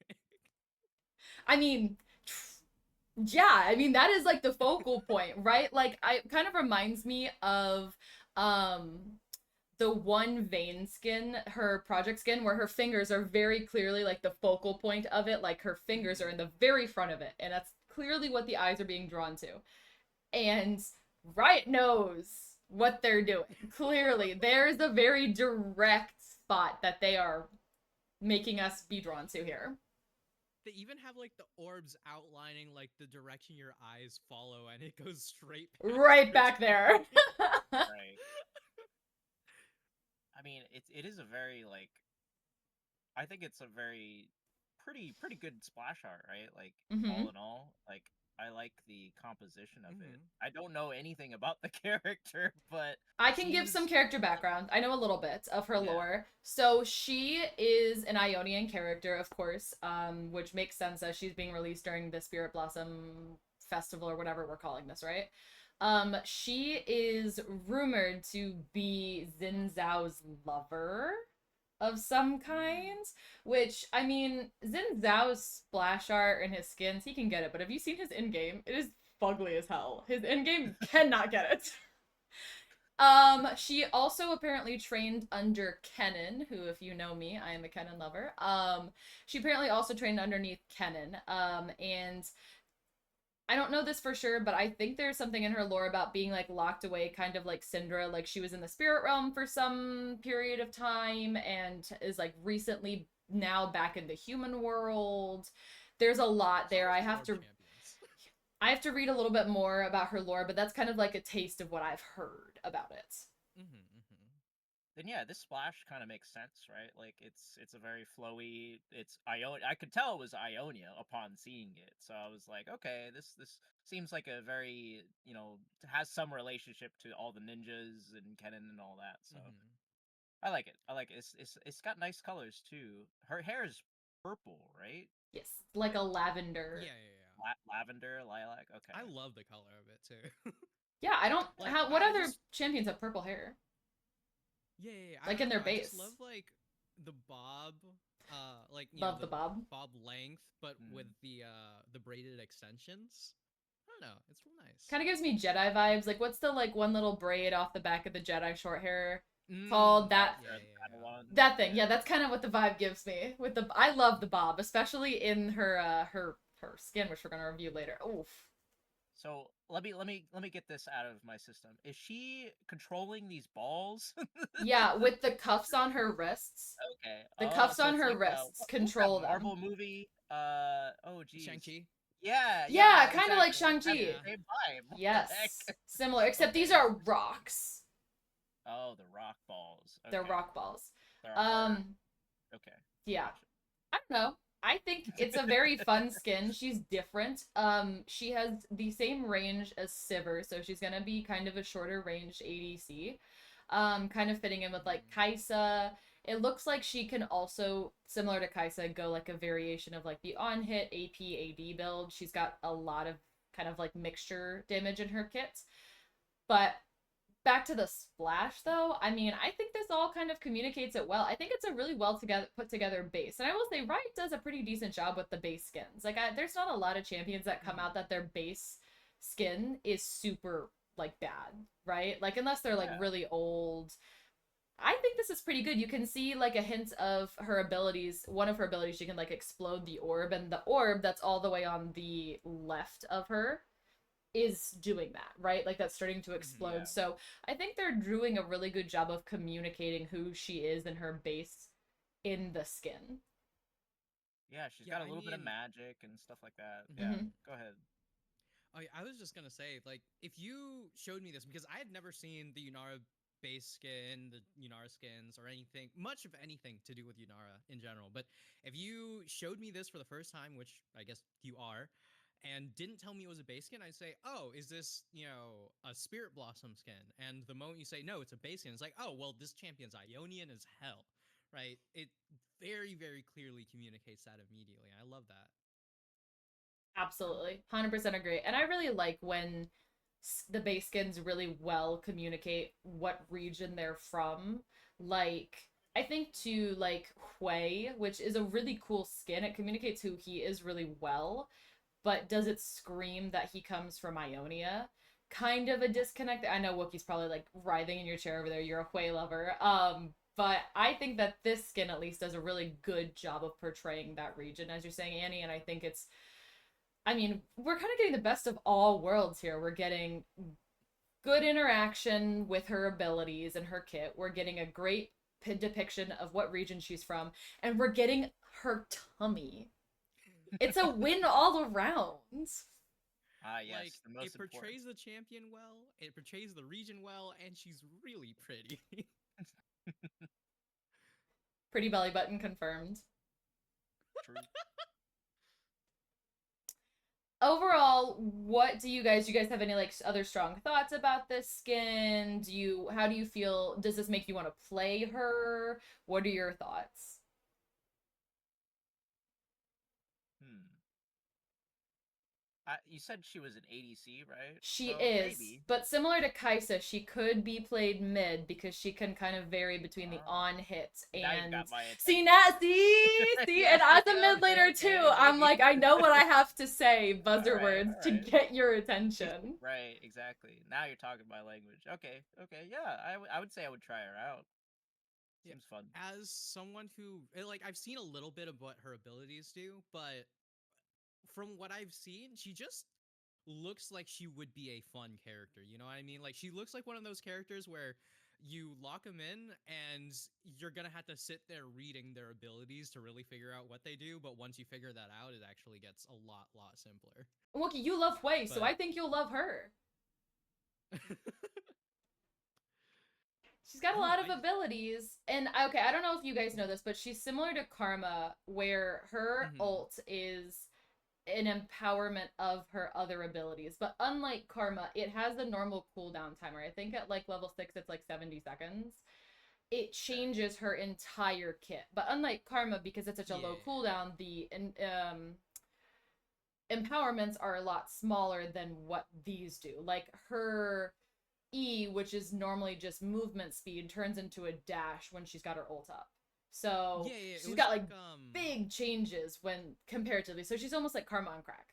I mean, yeah, I mean, that is, like, the focal point, right? Like, it kind of reminds me of, the one Vayne skin, her project skin, where her fingers are very clearly, like, the focal point of it. Like, her fingers are in the very front of it, and that's clearly what the eyes are being drawn to. And Riot knows what they're doing. Clearly, there's a very direct spot that they are making us be drawn to here. They even have, like, the orbs outlining, like, the direction your eyes follow, and it goes straight right back there. Right. I mean, it is a very, like, I think it's a very pretty good splash art, right? Like, all in all, like, I like the composition of it. I don't know anything about the character, but I can give some character background. I know a little bit of her lore. So she is an Ionian character, of course, which makes sense as she's being released during the Spirit Blossom Festival or whatever we're calling this, right? She is rumored to be Xin Zhao's lover of some kind, which, I mean, Xin Zhao's splash art and his skins, he can get it, but have you seen his in-game? It is fugly as hell. His in-game cannot get it. She also apparently trained under Kennen, who, if you know me, I am a Kennen lover. She apparently also trained underneath Kennen. And I don't know this for sure, but I think there's something in her lore about being like locked away, kind of like Syndra, like she was in the spirit realm for some period of time and is like recently now back in the human world. There's a lot there. I have to read a little bit more about her lore, but that's kind of like a taste of what I've heard about it. Then yeah, this splash kind of makes sense, right? Like it's a very flowy. It's Ionia. I could tell it was Ionia upon seeing it, so I was like, okay, this seems like a very, you know, has some relationship to all the ninjas and Kennen and all that. So I like it. I like it. It's got nice colors too. Her hair is purple, right? Yes, like a lavender. Yeah. Lavender, lilac. Okay. I love the color of it too. Yeah, I don't. Like, what other champions have purple hair? Yeah. Like in their base. I just love like the bob, like love the bob length, but with the braided extensions. I don't know, it's real nice. Kind of gives me Jedi vibes. Like, what's the like one little braid off the back of the Jedi short hair called? That that thing. Yeah, that's kind of what the vibe gives me. With the, I love the bob, especially in her her skin, which we're gonna review later. Oof. So let me get this out of my system. Is she controlling these balls? Yeah, with the cuffs on her wrists. Okay. The cuffs on her wrists control them. Marvel movie. Oh geez. Shang-Chi. Yeah. Yeah, kind of like Shang-Chi. Same vibe. Yes. Similar, except these are rocks. Oh, the rock balls. Okay. They're rock balls. They're okay. Yeah. I don't know. I think it's a very fun skin. She's different. She has the same range as Sivir, so she's gonna be kind of a shorter range ADC. Kind of fitting in with like Kai'Sa. It looks like she can also, similar to Kai'Sa, go like a variation of like the on-hit AP/AD build. She's got a lot of kind of like mixture damage in her kit. But back to the splash though, I mean, I think this all kind of communicates it well. I think it's a really well put together base. And I will say Riot does a pretty decent job with the base skins. Like there's not a lot of champions that come out that their base skin is super like bad, right? Like unless they're like really old. I think this is pretty good. You can see like a hint of her abilities. One of her abilities, she can like explode the orb, and the orb that's all the way on the left of her is doing that, right? Like that's starting to explode. Yeah. So I think they're doing a really good job of communicating who she is and her base in the skin. Yeah, she's got a little bit of magic and stuff like that. Yeah, go ahead. I was just gonna say, like, if you showed me this, because I had never seen the Yunara base skin, the Yunara skins, or anything, much of anything to do with Yunara in general, but if you showed me this for the first time, which I guess you are, and didn't tell me it was a base skin, I'd say, oh, is this, you know, a Spirit Blossom skin? And the moment you say, no, it's a base skin, it's like, oh, well, this champion's Ionian as hell, right? It very, very clearly communicates that immediately. I love that. Absolutely. 100% agree. And I really like when the base skins really well communicate what region they're from. Like, I think to, like, Hui, which is a really cool skin, it communicates who he is really well. But does it scream that he comes from Ionia? Kind of a disconnect. I know Wookie's probably like writhing in your chair over there. You're a Hui lover. But I think that this skin at least does a really good job of portraying that region, as you're saying, Annie. And I think it's, I mean, we're kind of getting the best of all worlds here. We're getting good interaction with her abilities and her kit. We're getting a great depiction of what region she's from. And we're getting her tummy. It's a win all around. Yes, like, the most it portrays important. the champion well, it portrays the region well, and she's really pretty. Pretty belly button confirmed. True. Overall, what do you guys have any like other strong thoughts about this skin? How do you feel? Does this make you want to play her? What are your thoughts? You said she was an ADC, right? She So is, maybe. but similar to Kaisa, she could be played mid because she can kind of vary between the on hits and. Now you've got my attention. See, Yeah, and as a okay, mid laner okay, too, I'm maybe. like, I know what I have to say, buzzer Alright, words to alright. get your attention. Right, exactly. Now you're talking my language. Okay, okay, yeah. I would say I would try her out. Seems fun. As someone who, like, I've seen a little bit of what her abilities do, but from what I've seen, she just looks like she would be a fun character. You know what I mean? Like, she looks like one of those characters where you lock them in and you're gonna have to sit there reading their abilities to really figure out what they do. But once you figure that out, it actually gets a lot simpler. Wookie, you love Hui, so I think you'll love her. She's got a lot of abilities, and okay, I don't know if you guys know this, but she's similar to Karma, where her ult is an empowerment of her other abilities. But unlike Karma, it has a normal cooldown timer. I think at like level 6, it's like 70 seconds. It changes her entire kit. But unlike Karma, because it's such a low cooldown, the empowerments are a lot smaller than what these do. Like her E, which is normally just movement speed, turns into a dash when she's got her ult up. So she's got like big changes when comparatively. So she's almost like Karma on crack.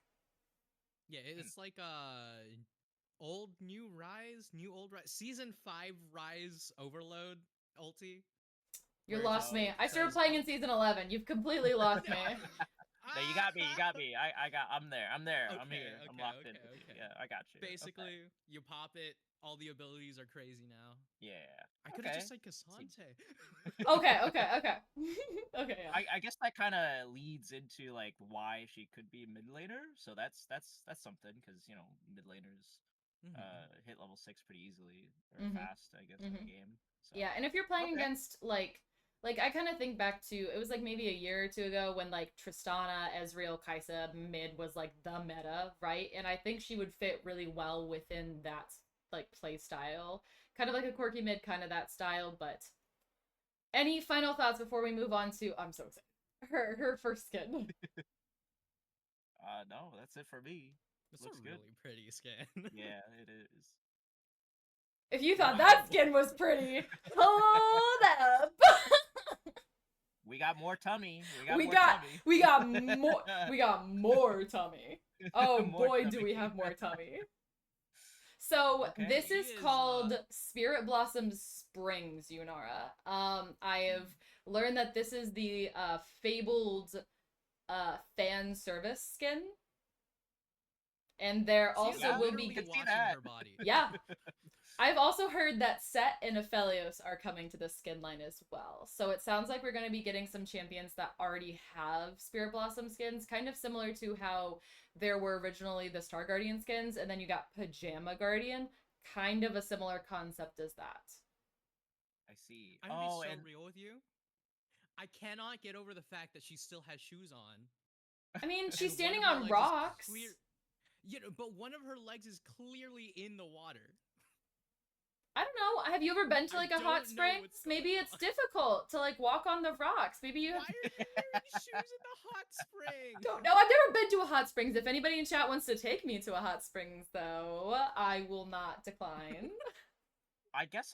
Yeah, it's like old new rise, new old rise, season 5 rise overload ulti. You lost me. I started playing in season 11. You've completely lost me. No, you got me. I'm there. Okay, I'm here. I'm locked in. Yeah, I got you. Basically, you pop it. All the abilities are crazy now. Yeah. I could have just said Cassante. Okay. Okay. Yeah. I guess that kind of leads into like why she could be a mid laner. So that's something, because you know mid laners hit level 6 pretty easily or fast, I guess, in the game. So. Yeah, and if you're playing against like I kind of think back to, it was like maybe a year or two ago when like Tristana, Ezreal, Kaisa mid was like the meta, right? And I think she would fit really well within that like play style, kind of like a quirky mid, kind of that style. But any final thoughts before we move on to, I'm so excited, her first skin? No, that's it for me. It's a really pretty skin. Yeah, it is. If you thought that skin was pretty, hold up. We got more tummy. We got more tummy. Oh boy, do we have more tummy. So this is called Spirit Blossom Springs, Yunara. I have learned that this is the fabled fan service skin. And there also will be her body. Yeah. I've also heard that Set and Aphelios are coming to the skin line as well. So it sounds like we're going to be getting some champions that already have Spirit Blossom skins, kind of similar to how there were originally the Star Guardian skins, and then you got Pajama Guardian. Kind of a similar concept as that. I see. I'm gonna be so real with you. I cannot get over the fact that she still has shoes on. I mean, she's standing on rocks. You know, but one of her legs is clearly in the water. I don't know. Have you ever been to like a hot spring? Maybe it's difficult to like walk on the rocks. Maybe you. Why are you wearing shoes in the hot springs? Don't know. I've never been to a hot springs. If anybody in chat wants to take me to a hot springs, though, I will not decline. I guess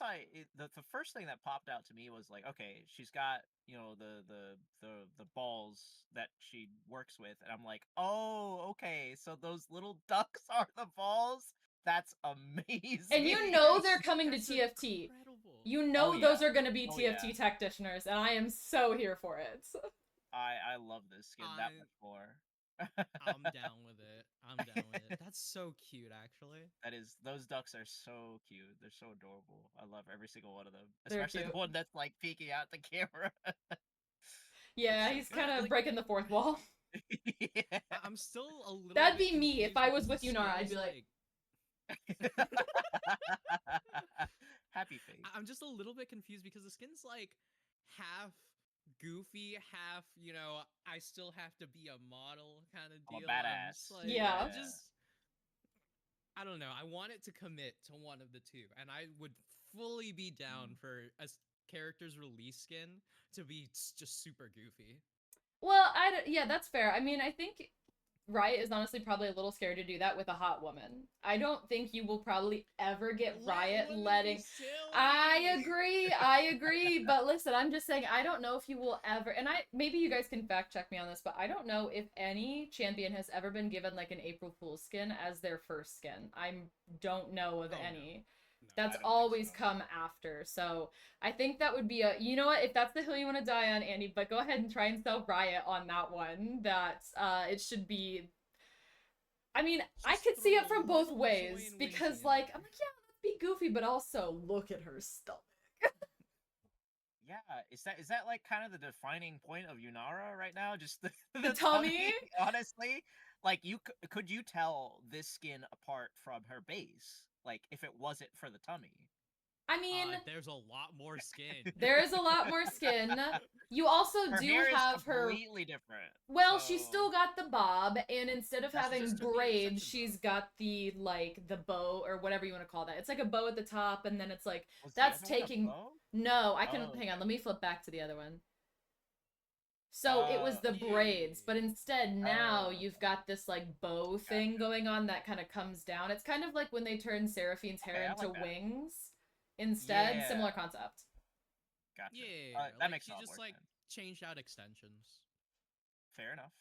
the first thing that popped out to me was like, okay, she's got, you know, the balls that she works with, and I'm like, oh, okay, so those little ducks are the balls. That's amazing. And you know they're coming to TFT. Incredible. You know those are going to be TFT practitioners, and I am so here for it. I love this skin that much more. I'm down with it. That's so cute, actually. Those ducks are so cute. They're so adorable. I love every single one of them, especially the one that's like peeking out the camera. Yeah, he's kind of breaking the fourth wall. Yeah. I'm still a little. That'd be me if I was with Yunara. I'd be like. Happy face. I'm just a little bit confused because the skin's like half goofy, half, you know, I still have to be a model kind of deal. Badass. Like, yeah. I don't know. I want it to commit to one of the two, and I would fully be down for a character's release skin to be just super goofy. Well, yeah, that's fair. I mean, I think Riot is honestly probably a little scared to do that with a hot woman. I don't think you will probably ever get Riot letting. I agree. But listen, I'm just saying, I don't know if you will ever, and maybe you guys can fact check me on this, but I don't know if any champion has ever been given like an April Fool's skin as their first skin. I don't know of any. That's always come after. So I think that would be you know what, if that's the hill you want to die on, Andy, but go ahead and try and sell Riot on that one. That it should be, I mean, I could see it from both ways because like, I'm like, yeah, let's be goofy, but also look at her stomach. Yeah, is that like kind of the defining point of Yunara right now? Just the tummy? Honestly, like could you tell this skin apart from her base? Like if it wasn't for the tummy? I mean, there's a lot more skin. There is a lot more skin. You also her do hair have is completely different. Well, so... she's still got the bob, and instead of having braids, she's got the bow or whatever you want to call that. It's like a bow at the top, and then it's like that's taking. No, I can hang on. Let me flip back to the other one. So it was the braids, but instead now you've got this like bow thing going on that kind of comes down. It's kind of like when they turn Seraphine's hair into wings. Instead, similar concept. Gotcha. Yeah, that makes sense. She just like changed out extensions. Fair enough.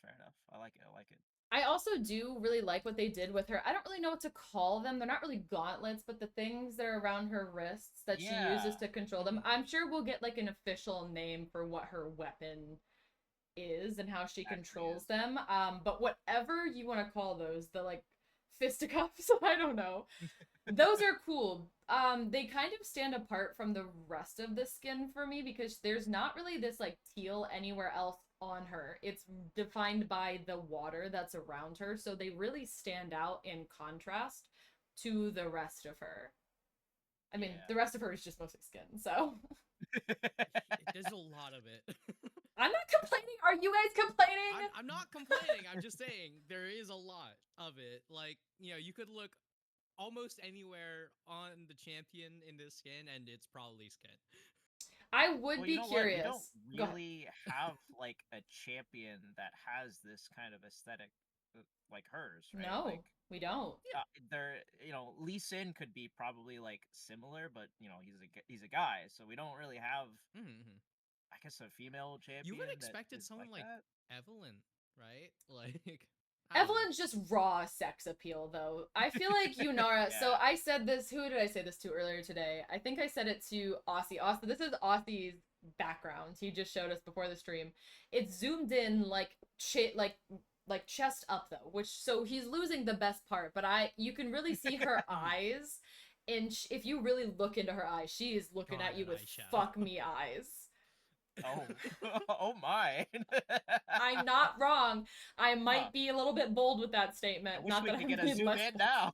I like it. I also do really like what they did with her. I don't really know what to call them. They're not really gauntlets, but the things that are around her wrists that she uses to control them. I'm sure we'll get like an official name for what her weapon is and how she controls them. But whatever you want to call those, the like fisticuffs, I don't know. Those are cool. They kind of stand apart from the rest of the skin for me because there's not really this like teal anywhere else on her. It's defined by the water that's around her, so they really stand out in contrast to the rest of her. I mean, the rest of her is just mostly skin, so. There's a lot of it. I'm not complaining. Are you guys complaining? I'm not complaining. I'm just saying there is a lot of it. Like, you know, you could look almost anywhere on the champion in this skin, and it's probably skin. I would be curious. We don't really have like a champion that has this kind of aesthetic like hers, right? No, like, we don't. Lee Sin could be probably like similar, but he's a guy, so we don't really have. I guess a female champion. You would have expected someone like Evelyn, right? Like. Evelyn's just raw sex appeal, though. I feel like Yunara. So I said this. Who did I say this to earlier today? I think I said it to Aussie. This is Aussie's background. He just showed us before the stream. It's zoomed in like chest up though, so he's losing the best part. But you can really see her eyes, and if you really look into her eyes, she is looking at you with fuck me eyes. Oh my. I'm not wrong. I might be a little bit bold with that statement. I wish we could get a zoom in now.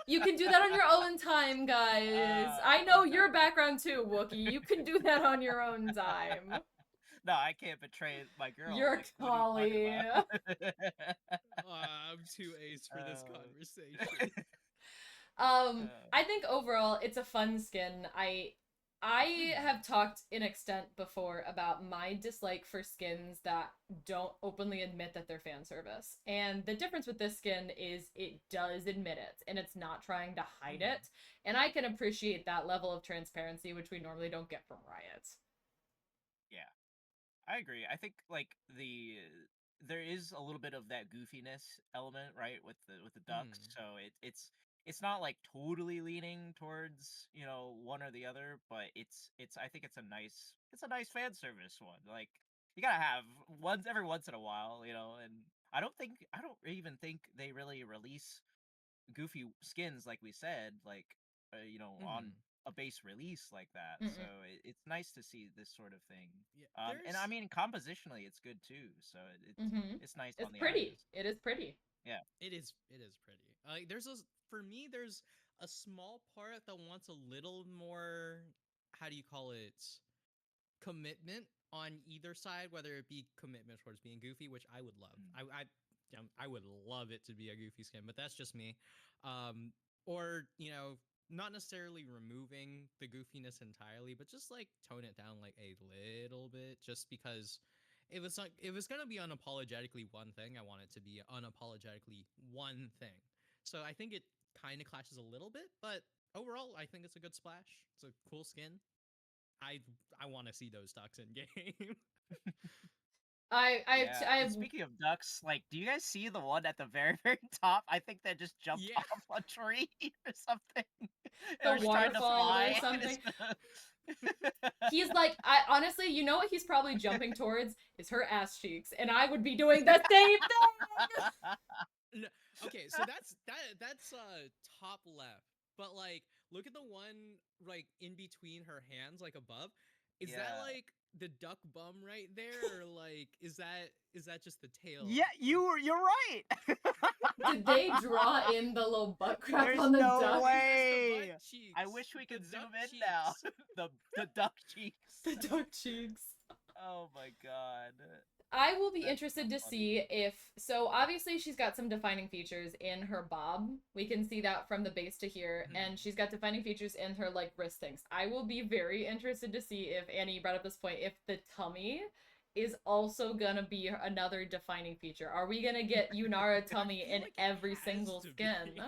You can do that on your own time, guys. I know your background too, Wookie. You can do that on your own time. No, I can't betray my girl. You're like, Collie. I'm too ace for this conversation. I think overall it's a fun skin. I have talked in extent before about my dislike for skins that don't openly admit that they're fan service. And the difference with this skin is it does admit it, and it's not trying to hide it. And I can appreciate that level of transparency, which we normally don't get from Riot. Yeah, I agree. I think like there is a little bit of that goofiness element, right, with the ducks. So it's not like totally leaning towards one or the other, but I think it's a nice fan service one. Like you gotta have every once in a while, and I don't even think they really release goofy skins like we said, like on a base release like that. So it's nice to see this sort of thing. And I mean compositionally it's good too. So it's nice. It's on the pretty. eyes. It is pretty. Yeah. It is pretty. For me, there's a small part that wants a little more, how do you call it, commitment on either side, whether it be commitment towards being goofy, which I would love. I would love it to be a goofy skin, but that's just me. Or, not necessarily removing the goofiness entirely, but just like tone it down like a little bit, just because if it's gonna be unapologetically one thing, I want it to be unapologetically one thing. So I think it kind of clashes a little bit, but overall, I think it's a good splash. It's a cool skin. I want to see those ducks in game. And speaking of ducks, like, do you guys see the one at the very, very top? I think that just jumped off a tree or something. The waterfall or something. He's like, honestly, you know what he's probably jumping towards is her ass cheeks, and I would be doing the same thing. No, okay, so that's top left, but like, look at the one like in between her hands, like above. Is that like the duck bum right there, or like is that just the tail? Yeah, you're right. Did they draw in the little butt crack There's on the no duck? way. I wish we could zoom in cheeks. now. The duck cheeks. The duck cheeks. Oh my god. I will be interested to see if, so obviously she's got some defining features in her bob. We can see that from the base to here, and she's got defining features in her, like, wrist things. I will be very interested to see if, Annie brought up this point, if the tummy is also gonna be another defining feature. Are we gonna get Yunara tummy in like every single skin?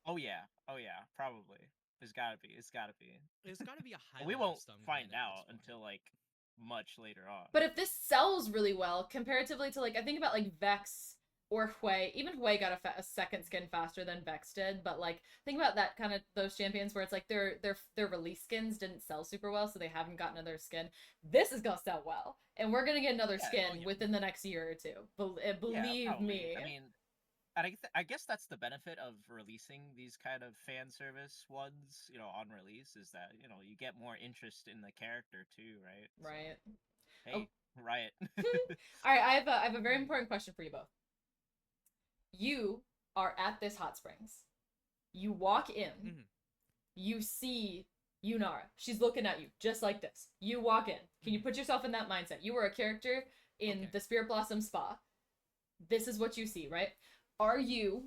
Oh yeah, probably. It's gotta be. It's gotta be a highlight. We won't find out until, like, much later on. But if this sells really well comparatively to, like, I think about like Vex or Hui. Even Hui got a second skin faster than Vex did, but like think about that kind of those champions where it's like their release skins didn't sell super well, so they haven't gotten another skin. This is gonna sell well, and we're gonna get another skin within the next year or two. Believe me. I mean, I guess that's the benefit of releasing these kind of fan service ones, you know, on release, is that, you know, you get more interest in the character too, right? Right. So, hey, Riot. All right, I have a very important question for you both. You are at this hot springs. You walk in. You see Yunara. She's looking at you just like this. You walk in. Can you put yourself in that mindset? You were a character in the Spirit Blossom Spa. This is what you see, right? Are you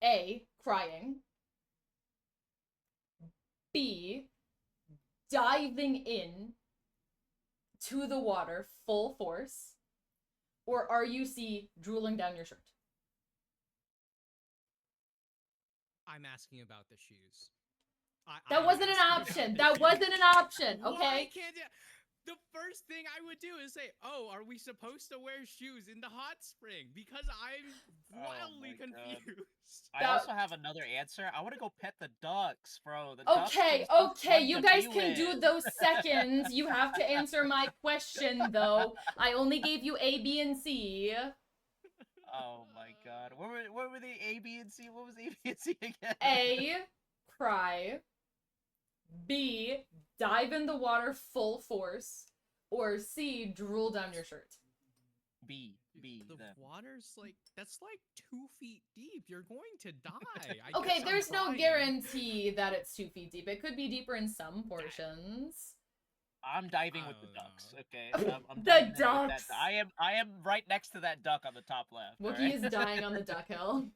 A, crying, B, diving in to the water full force, or are you C, drooling down your shirt? I'm asking about the shoes. That wasn't an option. That wasn't an option, okay? Why can't you? The first thing I would do is say, oh, are we supposed to wear shoes in the hot spring? Because I'm wildly confused. I also have another answer. I want to go pet the ducks, bro. Okay, you guys can do those seconds. You have to answer my question, though. I only gave you A, B, and C. Oh my god. What were the A, B, and C? What was A, B, and C again? A, cry. B, dive in the water full force, or C, drool down your shirt. B. The water's like, that's like 2 feet deep. You're going to die. Okay, there's no guarantee that it's 2 feet deep. It could be deeper in some portions. I'm diving with the ducks, okay? I'm the ducks! I am right next to that duck on the top left. Wookie is dying on the duck hill.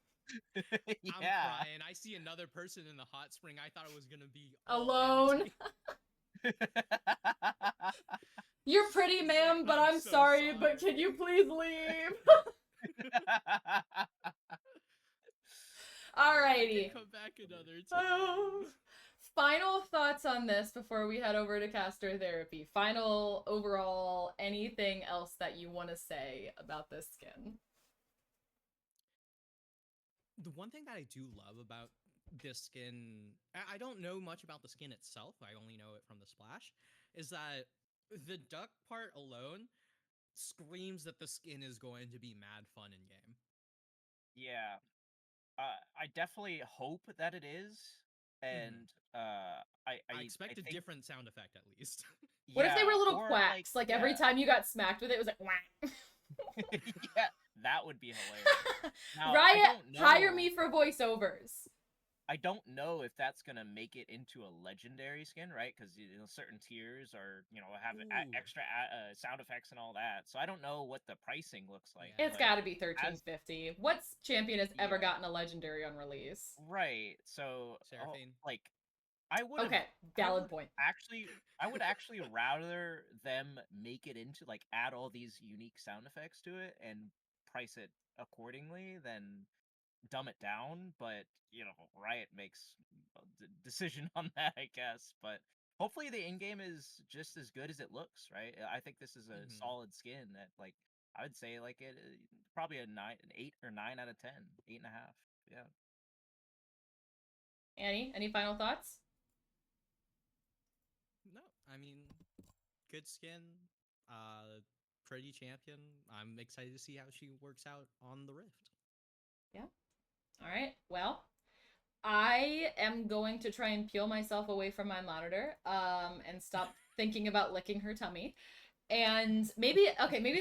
I'm crying. I see another person in the hot spring. I thought it was gonna be alone. You're pretty, ma'am, but I'm so sorry, but can you please leave? Alrighty. Come back another time. Final thoughts on this before we head over to caster therapy. Final overall, anything else that you want to say about this skin? The one thing that I do love about this skin, I don't know much about the skin itself, I only know it from the splash, is that the duck part alone screams that the skin is going to be mad fun in game. Yeah. I definitely hope that it is, and I expect a different sound effect at least. What if they were little quacks? Like every time you got smacked with it, it was like whack. Yeah, that would be hilarious. Now, Riot, hire me for voiceovers. I don't know if that's gonna make it into a legendary skin, right? Because certain tiers are, have extra sound effects and all that. So I don't know what the pricing looks like. It's got to be $13.50. What champion has ever gotten a legendary on release? Right. So, Seraphine. I would Okay, valid point. I would actually rather them make it into like add all these unique sound effects to it and price it accordingly than dumb it down. But Riot makes a decision on that, I guess. But hopefully the in game is just as good as it looks, right? I think this is a solid skin that like I would say like it probably an 8 or 9 out of 10, 8.5. Yeah. Annie, any final thoughts? No, I mean, good skin, pretty champion. I'm excited to see how she works out on the Rift. Yeah. All right. Well, I am going to try and peel myself away from my monitor, and stop thinking about licking her tummy. And maybe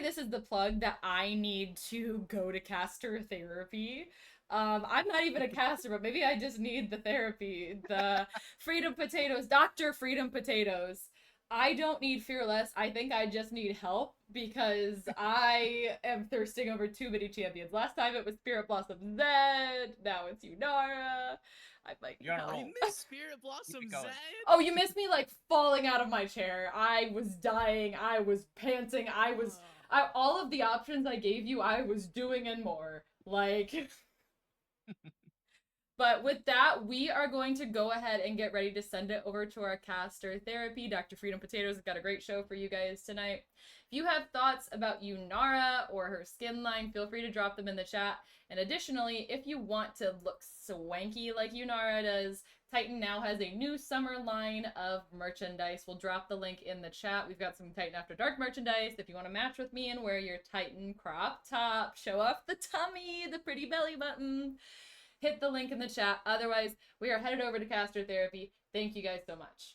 this is the plug that I need to go to caster therapy. I'm not even a caster, but maybe I just need the therapy. The Freedom Potatoes, Dr. Freedom Potatoes. I don't need Fearless. I think I just need help because I am thirsting over too many champions. Last time it was Spirit Blossom Z. Now it's Yunara. I'm like, You're You missed Spirit Blossom Z. Oh, you missed me like falling out of my chair. I was dying. I was panting. All of the options I gave you, I was doing and more. Like. But with that, we are going to go ahead and get ready to send it over to our caster therapy. Dr. Freedom Potatoes has got a great show for you guys tonight. If you have thoughts about Yunara or her skin line, feel free to drop them in the chat. And additionally, if you want to look swanky like Yunara does, Titan now has a new summer line of merchandise. We'll drop the link in the chat. We've got some Titan After Dark merchandise. If you want to match with me and wear your Titan crop top, show off the tummy, the pretty belly button, hit the link in the chat. Otherwise, we are headed over to caster therapy. Thank you guys so much.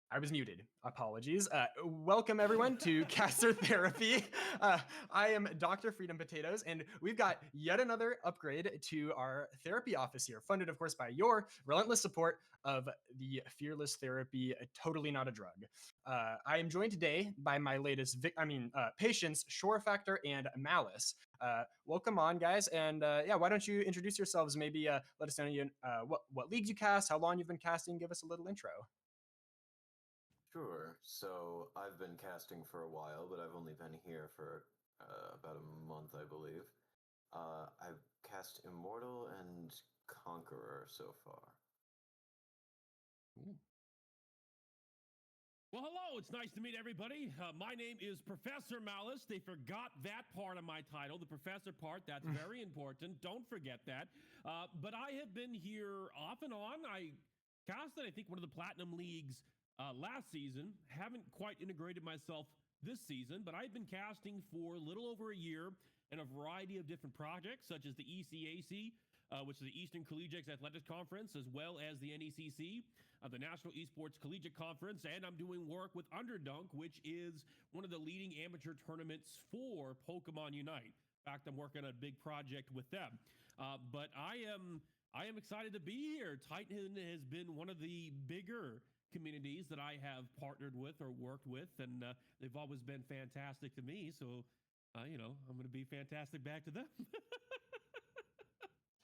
I was muted. Apologies. Welcome, everyone, to Caster Therapy. I am Dr. Freedom Potatoes, and we've got yet another upgrade to our therapy office here, funded, of course, by your relentless support of the Fearless Therapy, Totally Not a Drug. I am joined today by my latest patients, Schor and Malice. Welcome on, guys, and why don't you introduce yourselves? Maybe let us know what leagues you cast, how long you've been casting, give us a little intro. Sure. So I've been casting for a while, but I've only been here for about a month, I believe. I've cast Immortal and Conqueror so far. Ooh. Well, hello. It's nice to meet everybody. My name is Professor Malice. They forgot that part of my title, the professor part. That's very important. Don't forget that. But I have been here off and on. I casted, I think, one of the Platinum Leagues last season. Haven't quite integrated myself this season, but I've been casting for a little over a year in a variety of different projects, such as the ECAC, which is the Eastern Collegiate Athletics Conference, as well as the NECC, the National Esports Collegiate Conference, and I'm doing work with Underdunk, which is one of the leading amateur tournaments for Pokemon Unite. In fact, I'm working on a big project with them. But I am excited to be here. Titan has been one of the bigger communities that I have partnered with or worked with, and they've always been fantastic to me. So, I'm going to be fantastic back to them.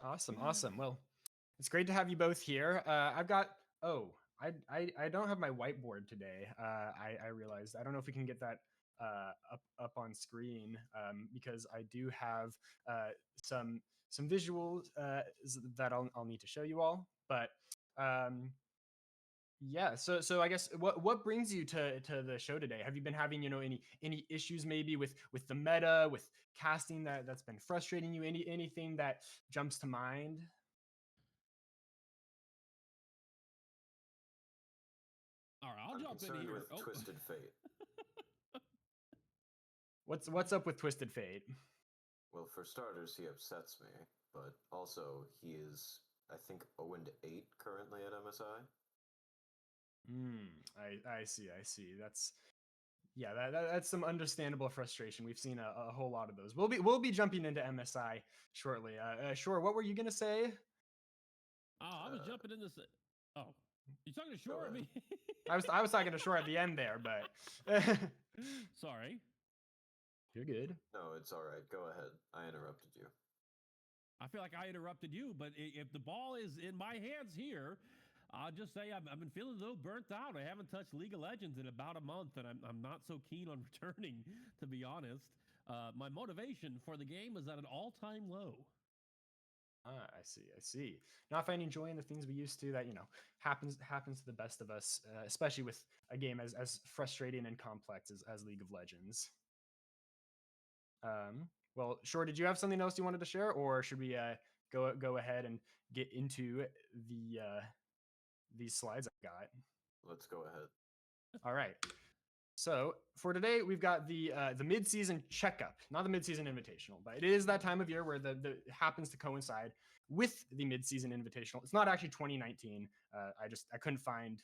Awesome. Well, it's great to have you both here. I don't have my whiteboard today. I realized. I don't know if we can get that up on screen because I do have some visuals that I'll need to show you all. But yeah, so I guess what brings you to the show today? Have you been having any issues maybe with the meta, with casting that's been frustrating you? Anything that jumps to mind? All right, I'll jump in here. With Twisted Fate. What's up with Twisted Fate? Well, for starters, he upsets me, but also he is, I think, 0-8 currently at MSI. I see. Yeah, that's some understandable frustration. We've seen a whole lot of those. We'll be jumping into MSI shortly. Schor, what were you gonna say? Oh, I was jumping in this. Oh, you talking to Schor? I mean, I was talking to Schor at the end there, but sorry. You're good. No, it's all right. Go ahead. I interrupted you. I feel like I interrupted you, but if the ball is in my hands here, I'll just say I've been feeling a little burnt out. I haven't touched League of Legends in about a month, and I'm not so keen on returning, to be honest. My motivation for the game is at an all-time low. I see. Not finding joy in the things we used to. That happens to the best of us, especially with a game as frustrating and complex as League of Legends. Well, Schor, did you have something else you wanted to share, or should we go ahead and get into these slides I got? Let's go ahead. All right. So for today, we've got the mid-season checkup, not the mid-season invitational, but it is that time of year where the happens to coincide with the mid-season invitational. It's not actually 2019. I couldn't find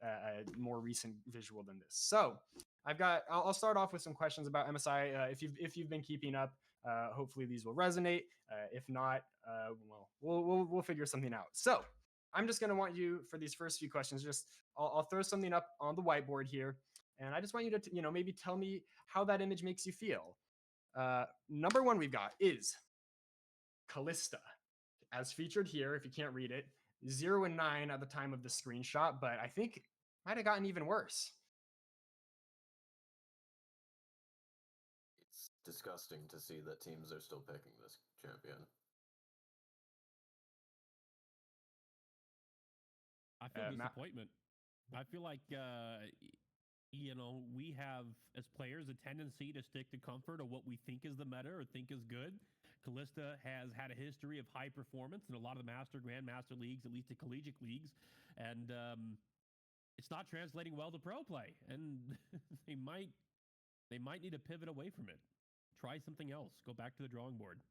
a more recent visual than this. So I'll start off with some questions about MSI. If you've been keeping up, hopefully these will resonate. If not, well, we'll figure something out. So I'm just gonna want you for these first few questions. I'll throw something up on the whiteboard here, and I just want you to maybe tell me how that image makes you feel. Number one we've got is Kalista, as featured here. If you can't read it, 0 and 9 at the time of the screenshot, but I think it might have gotten even worse. It's disgusting to see that teams are still picking this champion. I feel disappointment. I feel like we have, as players, a tendency to stick to comfort of what we think is the meta or think is good. Kalista has had a history of high performance in a lot of the Grandmaster leagues, at least the collegiate leagues, and it's not translating well to pro play. And they might need to pivot away from it. Try something else. Go back to the drawing board.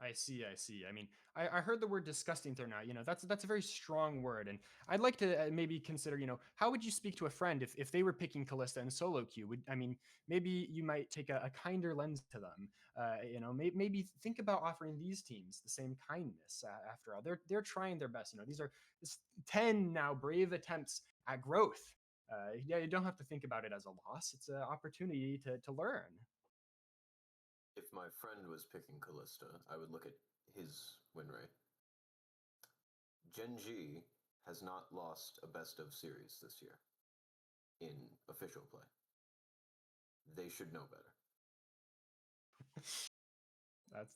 I see. I mean, I heard the word disgusting thrown out. That's a very strong word, and I'd like to maybe consider. How would you speak to a friend if they were picking Kalista in solo queue? Maybe you might take a kinder lens to them. Maybe think about offering these teams the same kindness. After all, they're trying their best. These are 10 now brave attempts at growth. You don't have to think about it as a loss. It's an opportunity to learn. If my friend was picking Kalista, I would look at his win rate. Gen G has not lost a best of series this year in official play. They should know better.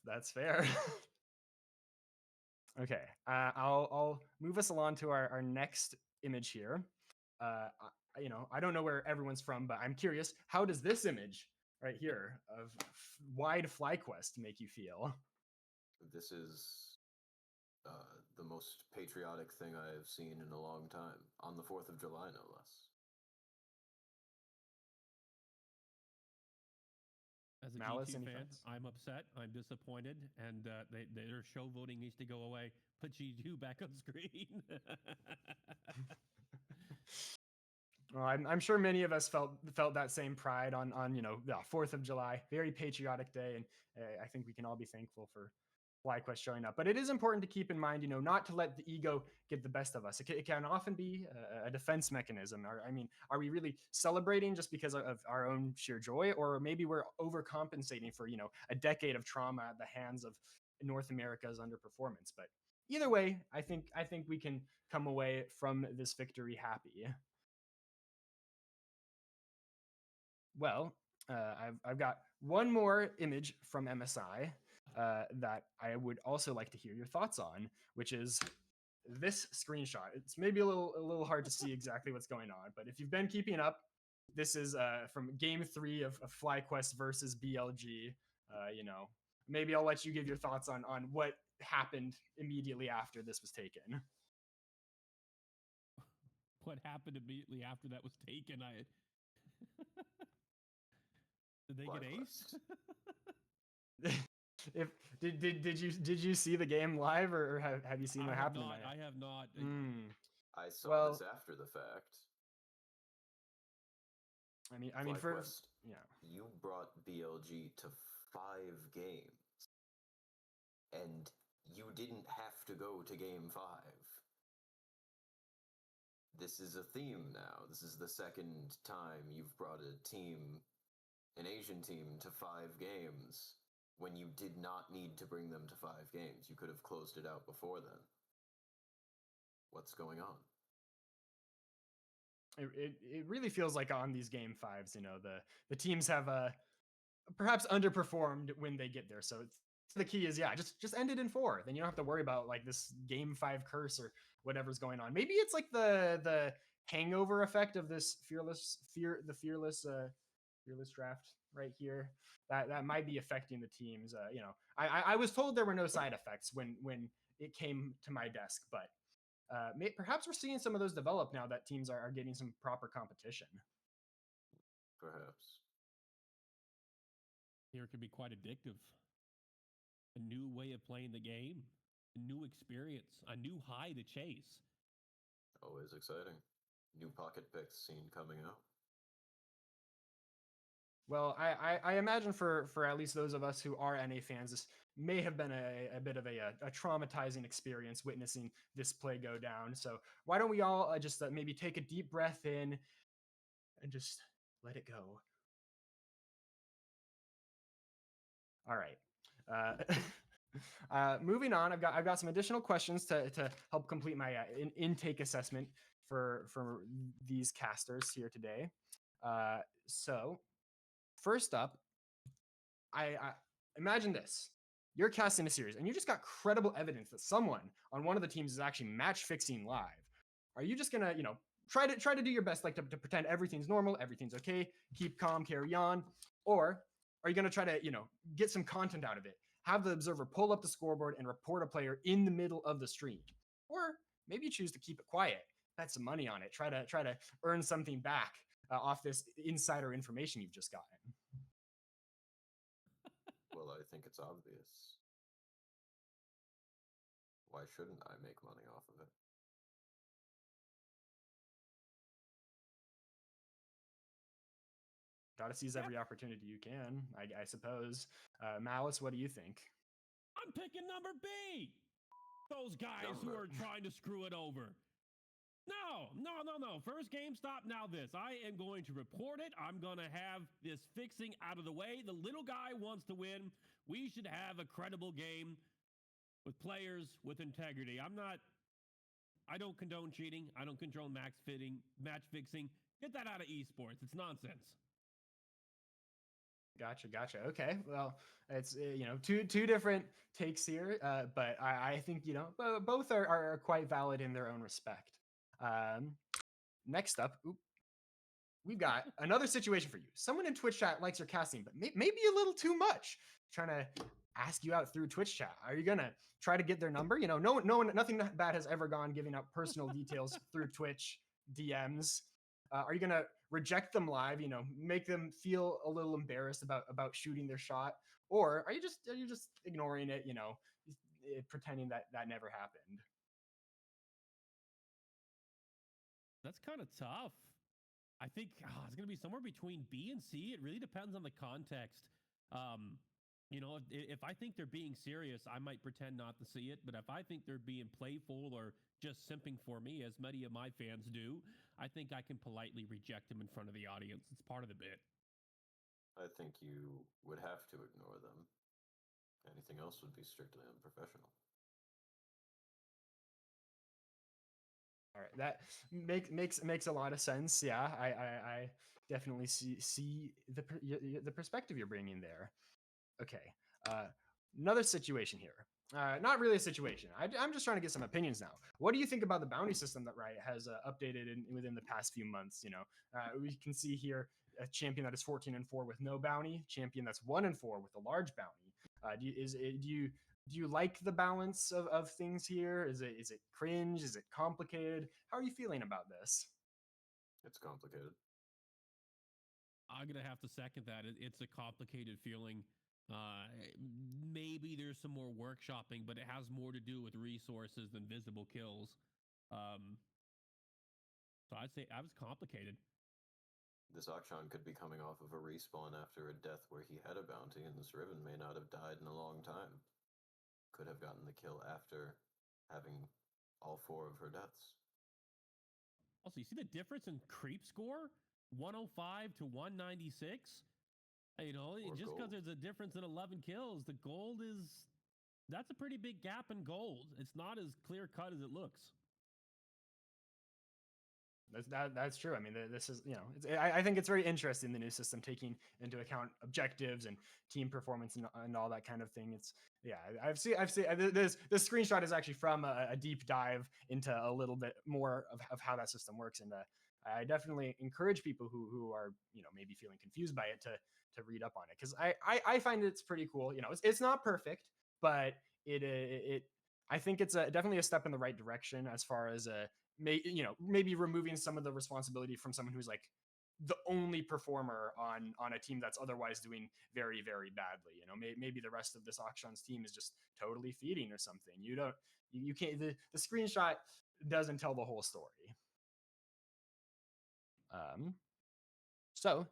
That's fair. Okay, I'll move us along to our next image here. I don't know where everyone's from, but I'm curious. How does this image right here of wide FlyQuest make you feel? This is the most patriotic thing I have seen in a long time, on the 4th of July, no less. As a Malice, G2 any fan, thoughts? I'm upset. I'm disappointed, and their show voting needs to go away. Put G2 back on screen. Well, I'm sure many of us felt that same pride on 4th of July, very patriotic day, and I think we can all be thankful for FlyQuest showing up. But it is important to keep in mind, not to let the ego get the best of us. It can often be a defense mechanism. Are we really celebrating just because of our own sheer joy, or maybe we're overcompensating for a decade of trauma at the hands of North America's underperformance? But either way, I think we can come away from this victory happy. Well, I've got one more image from MSI that I would also like to hear your thoughts on, which is this screenshot. It's maybe a little hard to see exactly what's going on, but if you've been keeping up, this is from Game 3 of FlyQuest versus BLG. Maybe I'll let you give your thoughts on what happened immediately after this was taken. What happened immediately after that was taken? Did they get aced? Did you see the game live, or have you seen what happened? I have not. I saw this after the fact. I mean, you brought BLG to 5 games, and you didn't have to go to game 5. This is a theme now. This is the second time you've brought an Asian team to 5 games when you did not need to bring them to 5 games. You could have closed it out before then. What's going on? It really feels like on these game 5s, the teams have perhaps underperformed when they get there. So the key is, just end it in 4. Then you don't have to worry about like this game 5 curse or whatever's going on. Maybe it's like the hangover effect of this fearless draft right here. That might be affecting the teams. I was told there were no side effects when it came to my desk, but perhaps we're seeing some of those develop now that teams are getting some proper competition. Perhaps. Here can be quite addictive. A new way of playing the game, a new experience, a new high to chase. Always exciting. New pocket picks seen coming out. Well, I imagine for at least those of us who are NA fans, this may have been a bit of a traumatizing experience witnessing this play go down. So why don't we all just maybe take a deep breath in and just let it go. All right. Moving on, I've got some additional questions to help complete my intake assessment for these casters here today. So first up, I imagine this. You're casting a series and you just got credible evidence that someone on one of the teams is actually match fixing live. Are you just gonna, try to do your best, like to pretend everything's normal, everything's okay, keep calm, carry on? Or are you gonna try to, get some content out of it? Have the observer pull up the scoreboard and report a player in the middle of the stream? Or maybe you choose to keep it quiet, bet some money on it, try to earn something back off this insider information you've just gotten. Well, I think it's obvious. Why shouldn't I make money off of it? Gotta seize every opportunity you can, I suppose. Malice, what do you think? I'm picking number B. Those guys who are trying to screw it over. No. First game, stop now this. I am going to report it. I'm going to have this fixing out of the way. The little guy wants to win. We should have a credible game with players with integrity. I don't condone cheating. I don't condone match fixing. Get that out of esports. It's nonsense. Gotcha. Okay, well, it's two different takes here, but I think both are quite valid in their own respect. Next up, we've got another situation for you. Someone in Twitch chat likes your casting, but maybe a little too much. Trying to ask you out through Twitch chat. Are you gonna try to get their number? Nothing bad has ever gone giving out personal details through Twitch DMs. Are you gonna reject them live? Make them feel a little embarrassed about shooting their shot, or are you just ignoring it? Pretending that never happened. That's kind of tough. I think it's going to be somewhere between B and C. It really depends on the context. If I think they're being serious, I might pretend not to see it. But if I think they're being playful or just simping for me, as many of my fans do, I think I can politely reject them in front of the audience. It's part of the bit. I think you would have to ignore them. Anything else would be strictly unprofessional. All right, that makes a lot of sense. Yeah, I definitely see the perspective you're bringing there. Okay, another situation here. Not really a situation. I'm just trying to get some opinions now. What do you think about the bounty system that Riot has updated within the past few months? We can see here a champion that is 14-4 with no bounty, champion that's 1-4 with a large bounty. Do you like the balance of things here? Is it cringe? Is it complicated? How are you feeling about this? It's complicated. I'm going to have to second that. It's a complicated feeling. Maybe there's some more workshopping, but it has more to do with resources than visible kills. So I'd say I was complicated. This Ahtnye could be coming off of a respawn after a death where he had a bounty, and this Riven may not have died in a long time. Could have gotten the kill after having all 4 of her deaths. Also, you see the difference in creep score? 105 to 196? You know, just because there's a difference in 11 kills, the gold is... That's a pretty big gap in gold. It's not as clear cut as it looks. That's true. I mean, this is, I think it's very interesting, the new system, taking into account objectives and team performance and all that kind of thing. It's, yeah, I've seen this screenshot is actually from a deep dive into a little bit more of how that system works. And I definitely encourage people who are, maybe feeling confused by it to read up on it. Cause I find it's pretty cool. It's not perfect, but I think it's definitely a step in the right direction as far as maybe removing some of the responsibility from someone who's like the only performer on a team that's otherwise doing very, very badly. Maybe the rest of this Ahtnye's team is just totally feeding or something. You can't, the screenshot doesn't tell the whole story. So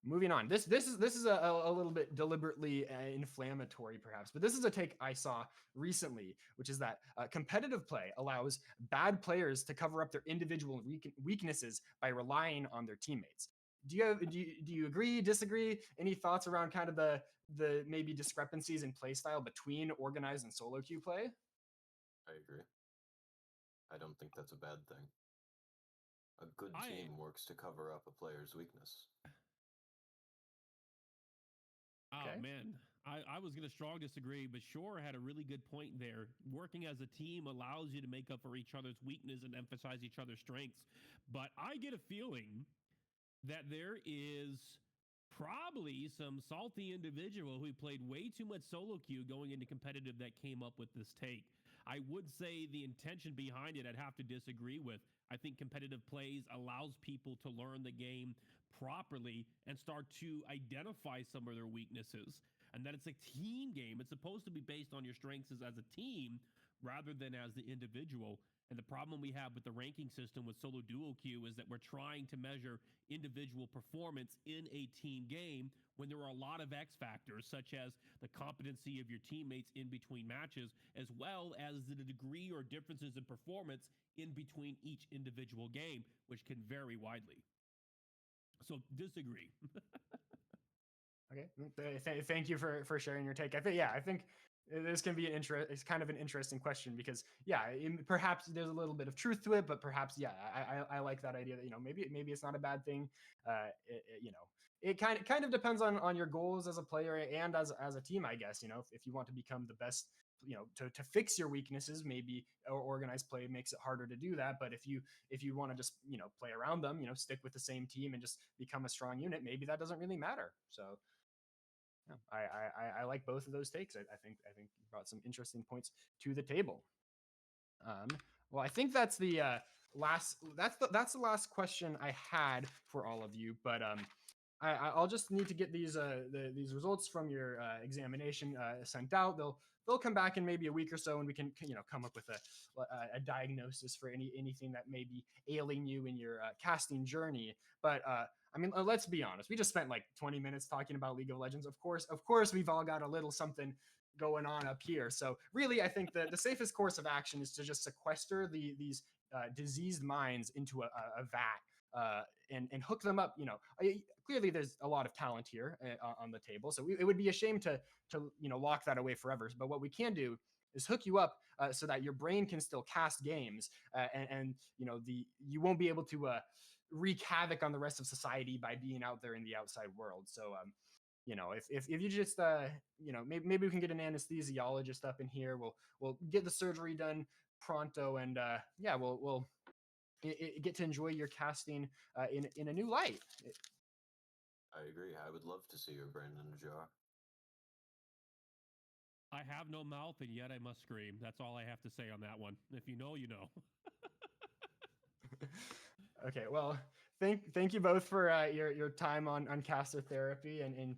moving on, this is a little bit deliberately inflammatory, perhaps, but this is a take I saw recently, which is that competitive play allows bad players to cover up their individual weaknesses by relying on their teammates. Do you agree, disagree? Any thoughts around kind of the maybe discrepancies in play style between organized and solo queue play? I agree. I don't think that's a bad thing. A good team works to cover up a player's weakness. Oh, man. I was going to strong disagree, but Schor had a really good point there. Working as a team allows you to make up for each other's weakness and emphasize each other's strengths. But I get a feeling that there is probably some salty individual who played way too much solo queue going into competitive that came up with this take. I would say the intention behind it, I'd have to disagree with. I think competitive plays allows people to learn the game properly and start to identify some of their weaknesses, and that it's a team game. It's supposed to be based on your strengths as a team rather than as the individual. And the problem we have with the ranking system with solo duo queue is that we're trying to measure individual performance in a team game when there are a lot of X factors, such as the competency of your teammates in between matches, as well as the degree or differences in performance in between each individual game, which can vary widely. So disagree. Okay, thank you for sharing your take. I think this can be it's kind of an interesting question because perhaps there's a little bit of truth to it, but perhaps I like that idea that maybe it's not a bad thing. It kind of depends on your goals as a player and as a team, I guess. If you want to become the best, to fix your weaknesses, maybe organized play makes it harder to do that. But if you want to just play around them, stick with the same team and just become a strong unit, maybe that doesn't really matter. So I like both of those takes. I think you brought some interesting points to the table. Well, I think that's the last question I had for all of you, but I'll just need to get these results from your examination sent out. They'll come back in maybe a week or so, and we can come up with a diagnosis for anything that may be ailing you in your casting journey. But I mean, let's be honest. We just spent like 20 minutes talking about League of Legends. Of course, we've all got a little something going on up here. So really, I think the safest course of action is to just sequester these diseased minds into a vat and hook them up. Clearly there's a lot of talent here on the table, so it would be a shame to lock that away forever. But what we can do is hook you up so that your brain can still cast games, and you won't be able to wreak havoc on the rest of society by being out there in the outside world. So if you just maybe we can get an anesthesiologist up in here. We'll get the surgery done pronto, and we'll get to enjoy your casting in a new light. I agree. I would love to see your brain in a jar. I have no mouth, and yet I must scream. That's all I have to say on that one. If you know, you know. Okay, well, thank you both for your time on caster therapy and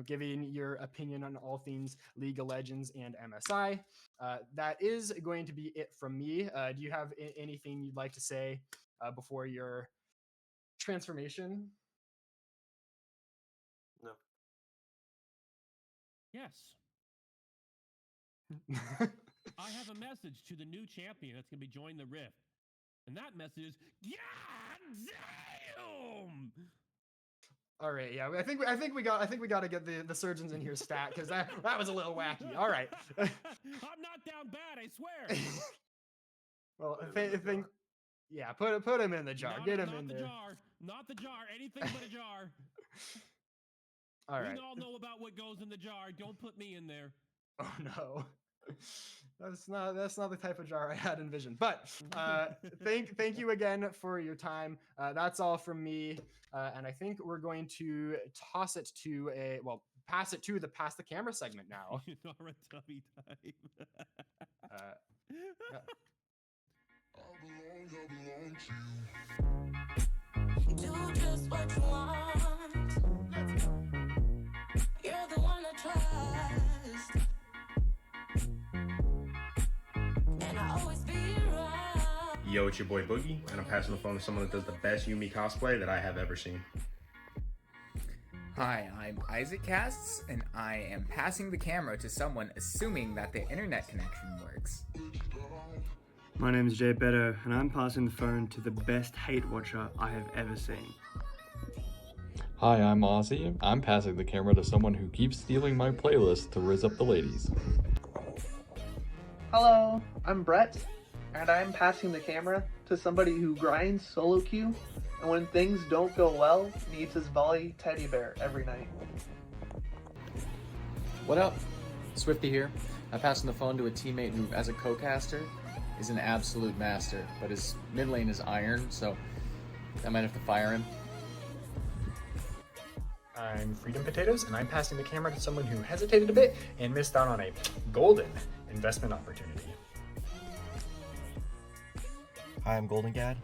giving your opinion on all things League of Legends and MSI. That is going to be it from me. Do you have anything you'd like to say before your transformation? Yes. I have a message to the new champion that's going to be joining the Rift. And that message is, God damn! All right, yeah, I think we got to get the surgeons in here stat because that was a little wacky. All right. I'm not down bad, I swear. Well, I think yeah, put him in the jar. Get him in there. Not the jar. Anything but a jar. All right. We all know about what goes in the jar. Don't put me in there. Oh no. That's not the type of jar I had envisioned. But thank you again for your time. That's all from me. And I think we're going to pass it to the pass the camera segment now. Nara tummy time. Yeah. Do just what you want. You're the one I trust. And I always be right. Yo, it's your boy Boogie, and I'm passing the phone to someone that does the best Yumi cosplay that I have ever seen. Hi, I'm Isaac Casts, and I am passing the camera to someone assuming that the internet connection works. My name is JBetto, and I'm passing the phone to the best hate watcher I have ever seen. Hi, I'm Aussie. I'm passing the camera to someone who keeps stealing my playlist to rizz up the ladies. Hello, I'm Brett, and I'm passing the camera to somebody who grinds solo queue, and when things don't go well, needs his volley teddy bear every night. What up? Swiifty here. I'm passing the phone to a teammate who, as a co-caster, is an absolute master, but his mid lane is iron, so I might have to fire him. I'm Freedom Potatoes, and I'm passing the camera to someone who hesitated a bit and missed out on a golden investment opportunity. Hi, I'm Goldengad,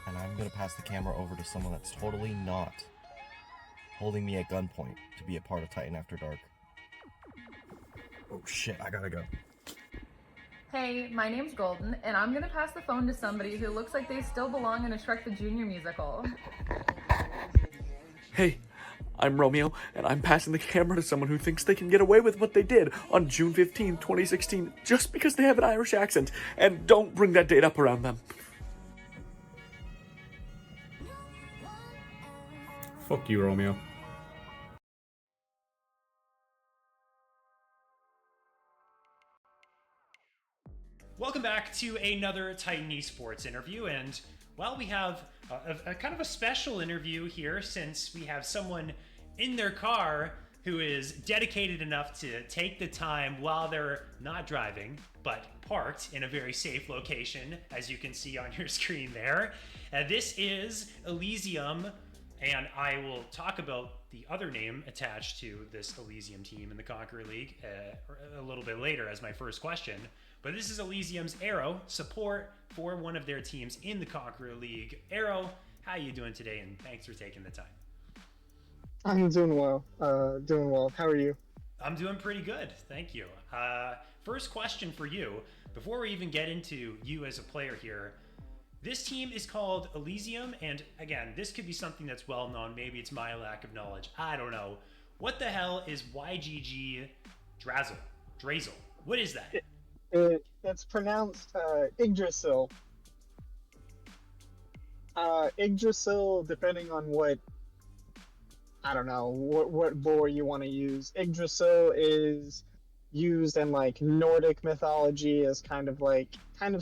and I'm going to pass the camera over to someone that's totally not holding me at gunpoint to be a part of Titan After Dark. Oh shit, I gotta go. Hey, my name's Goldyn, and I'm gonna pass the phone to somebody who looks like they still belong in a Shrek the Junior musical. Hey, I'm Romeo, and I'm passing the camera to someone who thinks they can get away with what they did on June 15, 2016, just because they have an Irish accent, and don't bring that date up around them. Fuck you, Romeo. Welcome back to another Titan Esports interview, and well, we have a kind of a special interview here since we have someone in their car who is dedicated enough to take the time while they're not driving, but parked in a very safe location, as you can see on your screen there. This is Elysium, and I will talk about the other name attached to this Elysium team in the Conqueror League a little bit later as my first question. But this is Elysium's Arrow, support for one of their teams in the Conqueror League. Arrow, how you doing today? And thanks for taking the time. I'm doing well. How are you? I'm doing pretty good, thank you. First question for you, before we even get into you as a player here. This team is called Elysium, and again, this could be something that's well known. Maybe it's my lack of knowledge. I don't know. What the hell is YGG Drazel? What is that? It's pronounced Yggdrasil. Yggdrasil, depending on what lore you want to use. Yggdrasil is used in like Nordic mythology as kind of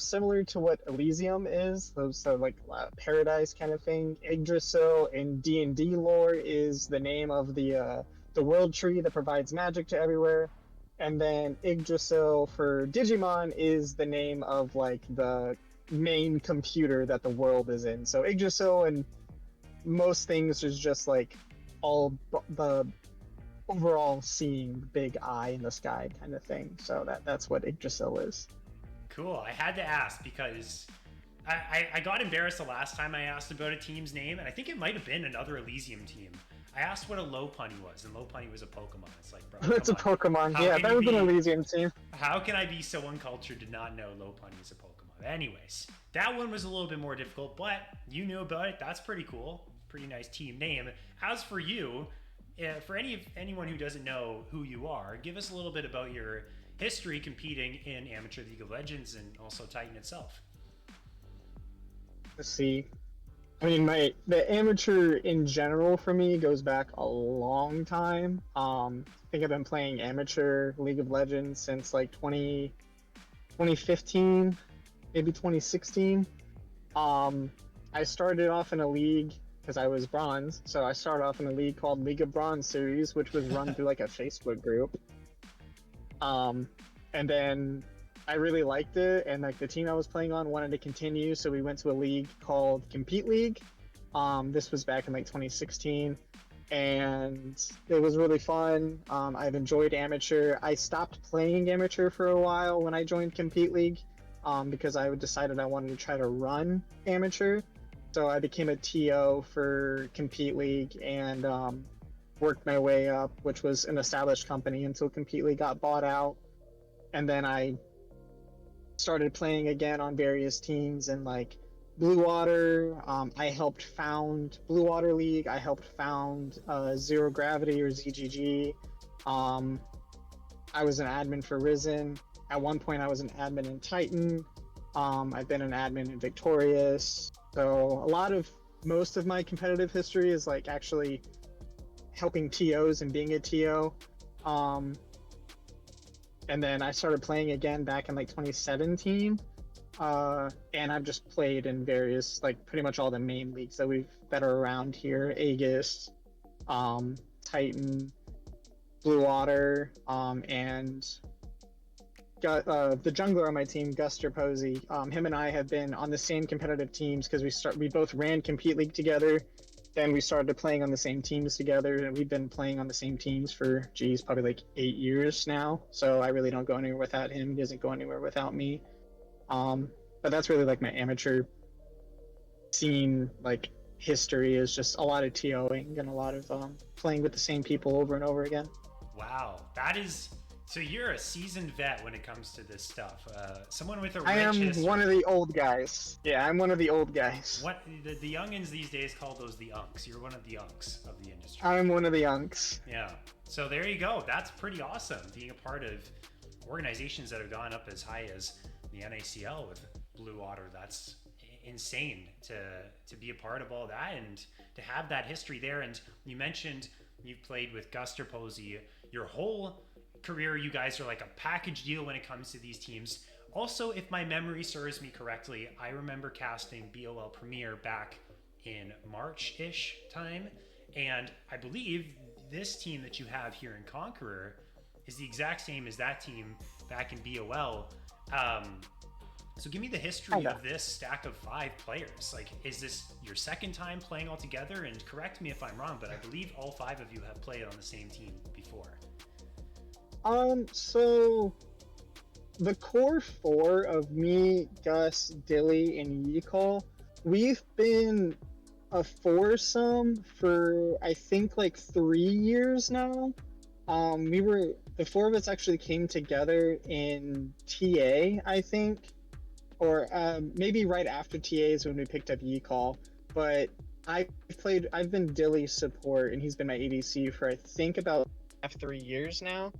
similar to what Elysium is, so like paradise kind of thing. Yggdrasil in D&D lore is the name of the world tree that provides magic to everywhere. And then Yggdrasil for Digimon is the name of like the main computer that the world is in. So Yggdrasil and most things is just like all the overall seeing big eye in the sky kind of thing. So that's what Yggdrasil is. Cool. I had to ask because I got embarrassed the last time I asked about a team's name, and I think it might have been another Elysium team. I asked what a Lopunny was, and Lopunny was a Pokemon. It's like, bro, It's a Pokemon. Yeah, that was an Elysium team. How can I be so uncultured to not know Lopunny is a Pokemon? Anyways, that one was a little bit more difficult, but you knew about it. That's pretty cool. Pretty nice team name. As for you, for anyone who doesn't know who you are, give us a little bit about your history competing in Amateur League of Legends and also Titan itself. Let's see. I mean, the amateur in general for me goes back a long time. I think I've been playing Amateur League of Legends since like 2015, maybe 2016. I started off in a league because I was bronze, so I started off in a league called League of Bronze Series, which was run through like a Facebook group. And then I really liked it, and like the team I was playing on wanted to continue, so we went to a league called Compete League. This was back in like 2016, and it was really fun. I've enjoyed Amateur. I stopped playing Amateur for a while when I joined Compete League, because I decided I wanted to try to run Amateur. So I became a TO for Compete League and worked my way up, which was an established company until Compete League got bought out. And then I started playing again on various teams in like Blue Water. I helped found Blue Water League. I helped found Zero Gravity or ZGG. I was an admin for Risen. At one point I was an admin in Titan. I've been an admin in Victorious. So most of my competitive history is like actually helping TOs and being a TO. And then I started playing again back in like 2017. And I've just played in various, like pretty much all the main leagues that are around here. Aegis, Titan, Blue Water, and got the jungler on my team, Guster Posey. Him and I have been on the same competitive teams because we both ran Compete League together. Then we started playing on the same teams together, and we've been playing on the same teams for, probably like 8 years now. So I really don't go anywhere without him. He doesn't go anywhere without me. But that's really like my amateur scene, like history is just a lot of TOing and a lot of playing with the same people over and over again. Wow, that is. So you're a seasoned vet when it comes to this stuff. Someone with a rich I am history. one of the old guys. Yeah, I'm one of the old guys. What the youngins these days call those the unks. You're one of the unks of the industry. I'm one of the unks. Yeah. So there you go. That's pretty awesome. Being a part of organizations that have gone up as high as the NACL with Blue Water. That's insane to be a part of all that and to have that history there. And you mentioned you've played with Guster Posey your whole career. You guys are like a package deal when it comes to these teams. Also, if my memory serves me correctly, I remember casting BOL Premier back in March-ish time, and I believe this team that you have here in Conqueror is the exact same as that team back in BOL. So give me the history of this stack of 5 players. Like, is this your second time playing all together? And correct me if I'm wrong, but I believe all 5 of you have played on the same team before. So the core 4 of me, Gus, Dilly, and Yikal, we've been a foursome for I think like 3 years now. The 4 of us actually came together in TA, I think, or maybe right after TA is when we picked up Yikal. But I've been Dilly's support, and he's been my ADC for I think about 3 years now.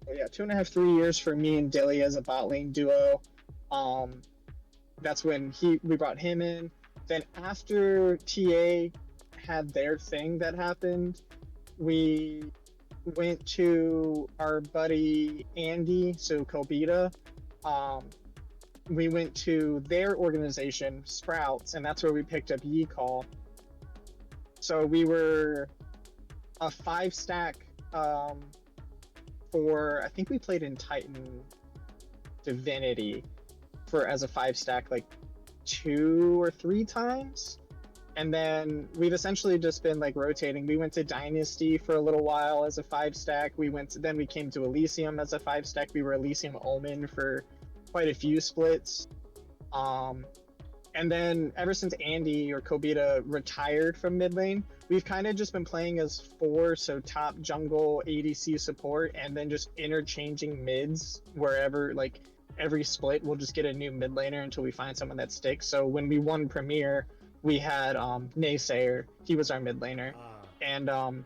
Yeah, 2.5, 3 years for me and Dilly as a bot lane duo. That's when we brought him in. Then after TA had their thing that happened, we went to our buddy Andy, so Kobita. We went to their organization, Sprouts, and that's where we picked up Yikal. So we were a 5-stack I think we played in Titan Divinity as a 5-stack like 2 or 3 times, and then we've essentially just been like rotating. We went to Dynasty for a little while as a 5-stack. Then we came to Elysium as a 5-stack. We were Elysium Omen for quite a few splits. And then ever since Andy or Kobita retired from mid lane, we've kind of just been playing as 4, so top jungle, ADC support, and then just interchanging mids wherever, like every split we'll just get a new mid laner until we find someone that sticks. So when we won Premier, we had Naysayer. He was our mid laner. And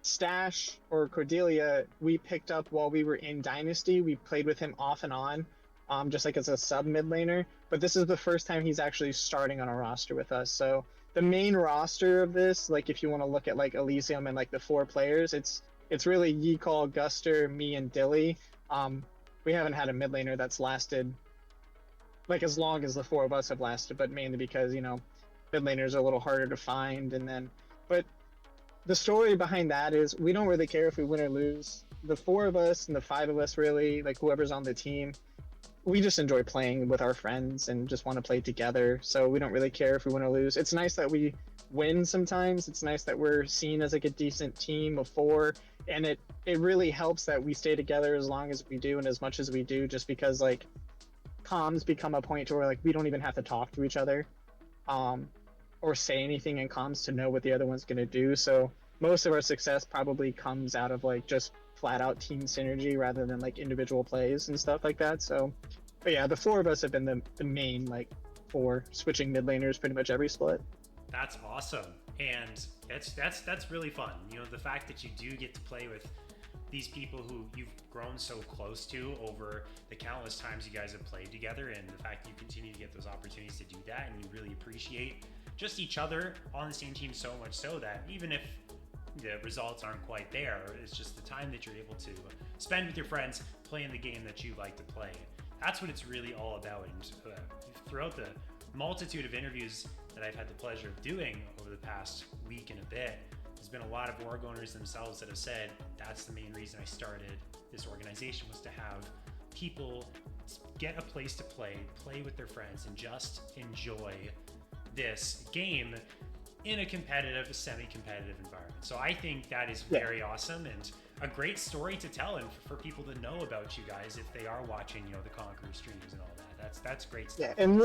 Stash or Cordelia, we picked up while we were in Dynasty. We played with him off and on, just like as a sub mid laner. But this is the first time he's actually starting on a roster with us. So the main roster of this, like if you want to look at like Elysium and like the 4 players, it's really Yeecall, Guster, me, and Dilly. We haven't had a mid laner that's lasted like as long as the 4 of us have lasted, but mainly because, you know, mid laners are a little harder to find. And then, but the story behind that is we don't really care if we win or lose. The 4 of us and the 5 of us, really, like whoever's on the team, we just enjoy playing with our friends and just want to play together. So we don't really care if we win or lose. It's nice that we win sometimes. It's nice that we're seen as like a decent team of 4. And it really helps that we stay together as long as we do and as much as we do, just because like comms become a point to where like we don't even have to talk to each other or say anything in comms to know what the other one's going to do. So most of our success probably comes out of like just flat out team synergy rather than like individual plays and stuff like that. So, but yeah, the 4 of us have been the main like 4 switching mid laners pretty much every split. That's awesome, and that's really fun. You know, the fact that you do get to play with these people who you've grown so close to over the countless times you guys have played together, and the fact that you continue to get those opportunities to do that, and you really appreciate just each other on the same team so much so that even if the results aren't quite there, it's just the time that you're able to spend with your friends playing the game that you like to play. That's what it's really all about. And throughout the multitude of interviews that I've had the pleasure of doing over the past week and a bit, there's been a lot of org owners themselves that have said that's the main reason I started this organization, was to have people get a place to play with their friends, and just enjoy this game in a competitive, semi-competitive environment. So I think that is very awesome and a great story to tell, and for people to know about you guys if they are watching, you know, the Conqueror streams and all that. That's great stuff. Yeah, and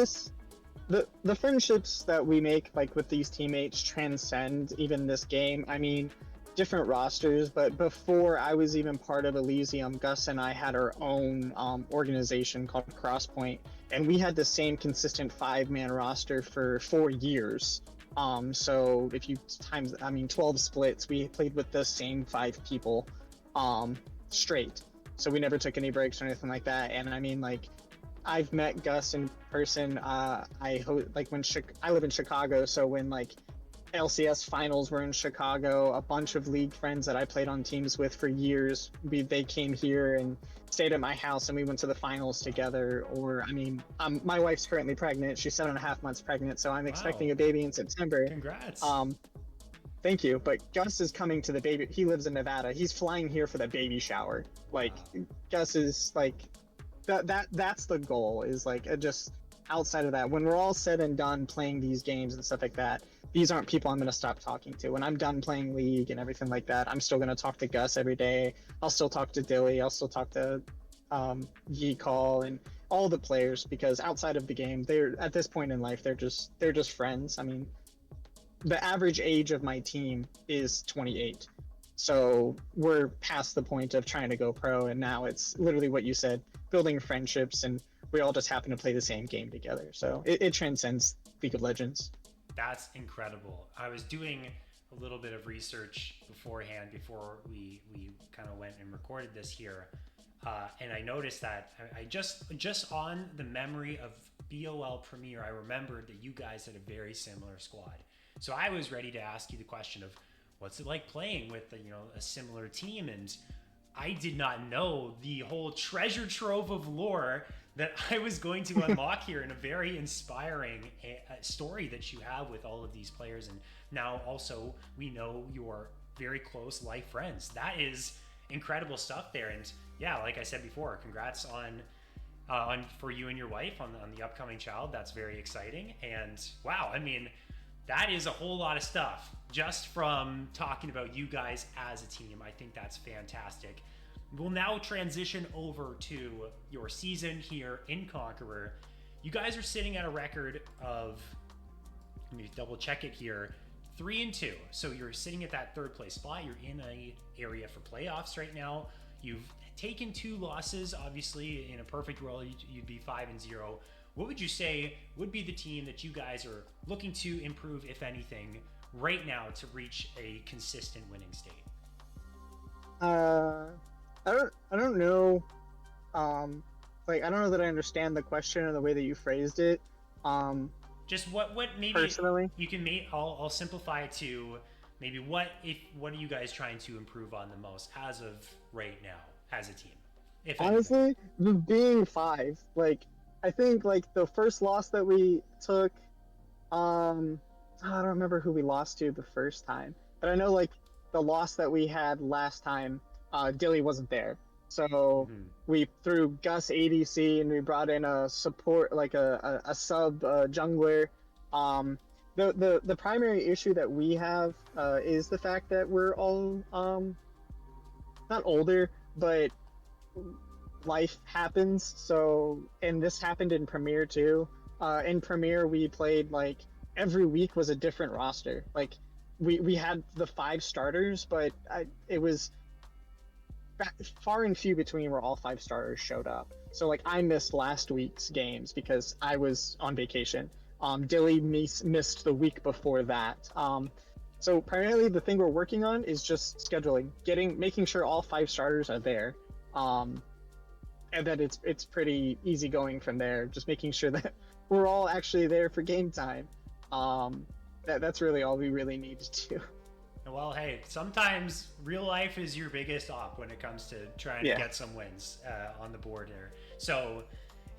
the friendships that we make like with these teammates transcend even this game. I mean, different rosters, but before I was even part of Elysium, Gus and I had our own organization called Crosspoint, and we had the same consistent 5-man roster for 4 years. So if you times, 12 splits, we played with the same 5 people straight. So we never took any breaks or anything like that. And I mean, like, I've met Gus in person. I live in Chicago, so when like LCS finals were in Chicago, a bunch of league friends that I played on teams with for years, they came here and stayed at my house, and we went to the finals together. Or I mean, my wife's currently pregnant. She's 7.5 months pregnant, so I'm expecting a baby in September. Congrats. Thank you. But Gus is coming to the baby. He lives in Nevada. He's flying here for the baby shower. Like, Gus is like, that's the goal, is like just outside of that, when we're all said and done playing these games and stuff like that, these aren't people I'm going to stop talking to. When I'm done playing League and everything like that, I'm still going to talk to Gus every day. I'll still talk to Dilly. I'll still talk to Yeecall and all the players, because outside of the game, they're at this point in life, they're just friends. I mean, the average age of my team is 28. So we're past the point of trying to go pro, and now it's literally what you said, building friendships, and we all just happen to play the same game together. So it transcends League of Legends. That's incredible. I was doing a little bit of research beforehand, before we kind of went and recorded this here, and I noticed that I just on the memory of BOL Premier, I remembered that you guys had a very similar squad. So I was ready to ask you the question of, what's it like playing with a similar team? And I did not know the whole treasure trove of lore that I was going to unlock here in a very inspiring story that you have with all of these players. And now also we know your very close life friends. That is incredible stuff there. And yeah, like I said before, congrats on for you and your wife on the upcoming child. That's very exciting. And wow, I mean, that is a whole lot of stuff just from talking about you guys as a team. I think that's fantastic. We'll now transition over to your season here in Conqueror. You guys are sitting at a record of, let me double check it here, 3-2. So you're sitting at that 3rd place spot. You're in a area for playoffs right now. You've taken 2 losses. Obviously, in a perfect world, you'd be 5-0. what would you say would be the team that you guys are looking to improve, if anything, right now to reach a consistent winning state? I don't know. Like, I don't know that I understand the question or the way that you phrased it. Just what maybe personally you can make. I'll simplify it to maybe what are you guys trying to improve on the most as of right now as a team? If honestly, being 5, like, I think like the first loss that we took, I don't remember who we lost to the first time, but I know like the loss that we had last time, Dilly wasn't there. So we threw Gus ADC and we brought in a support, like a sub jungler. The primary issue that we have is the fact that we're all not older, but life happens. So, and this happened in Premiere too. In Premiere, we played like every week was a different roster. Like we had the 5 starters, but it was far and few between where all 5 starters showed up. So like I missed last week's games because I was on vacation. Dilly missed the week before that. So primarily the thing we're working on is just scheduling, making sure all 5 starters are there. And that it's pretty easy going from there. Just making sure that we're all actually there for game time. That's really all we really need to do. Well, hey, sometimes real life is your biggest op when it comes to trying to get some wins on the board here. So,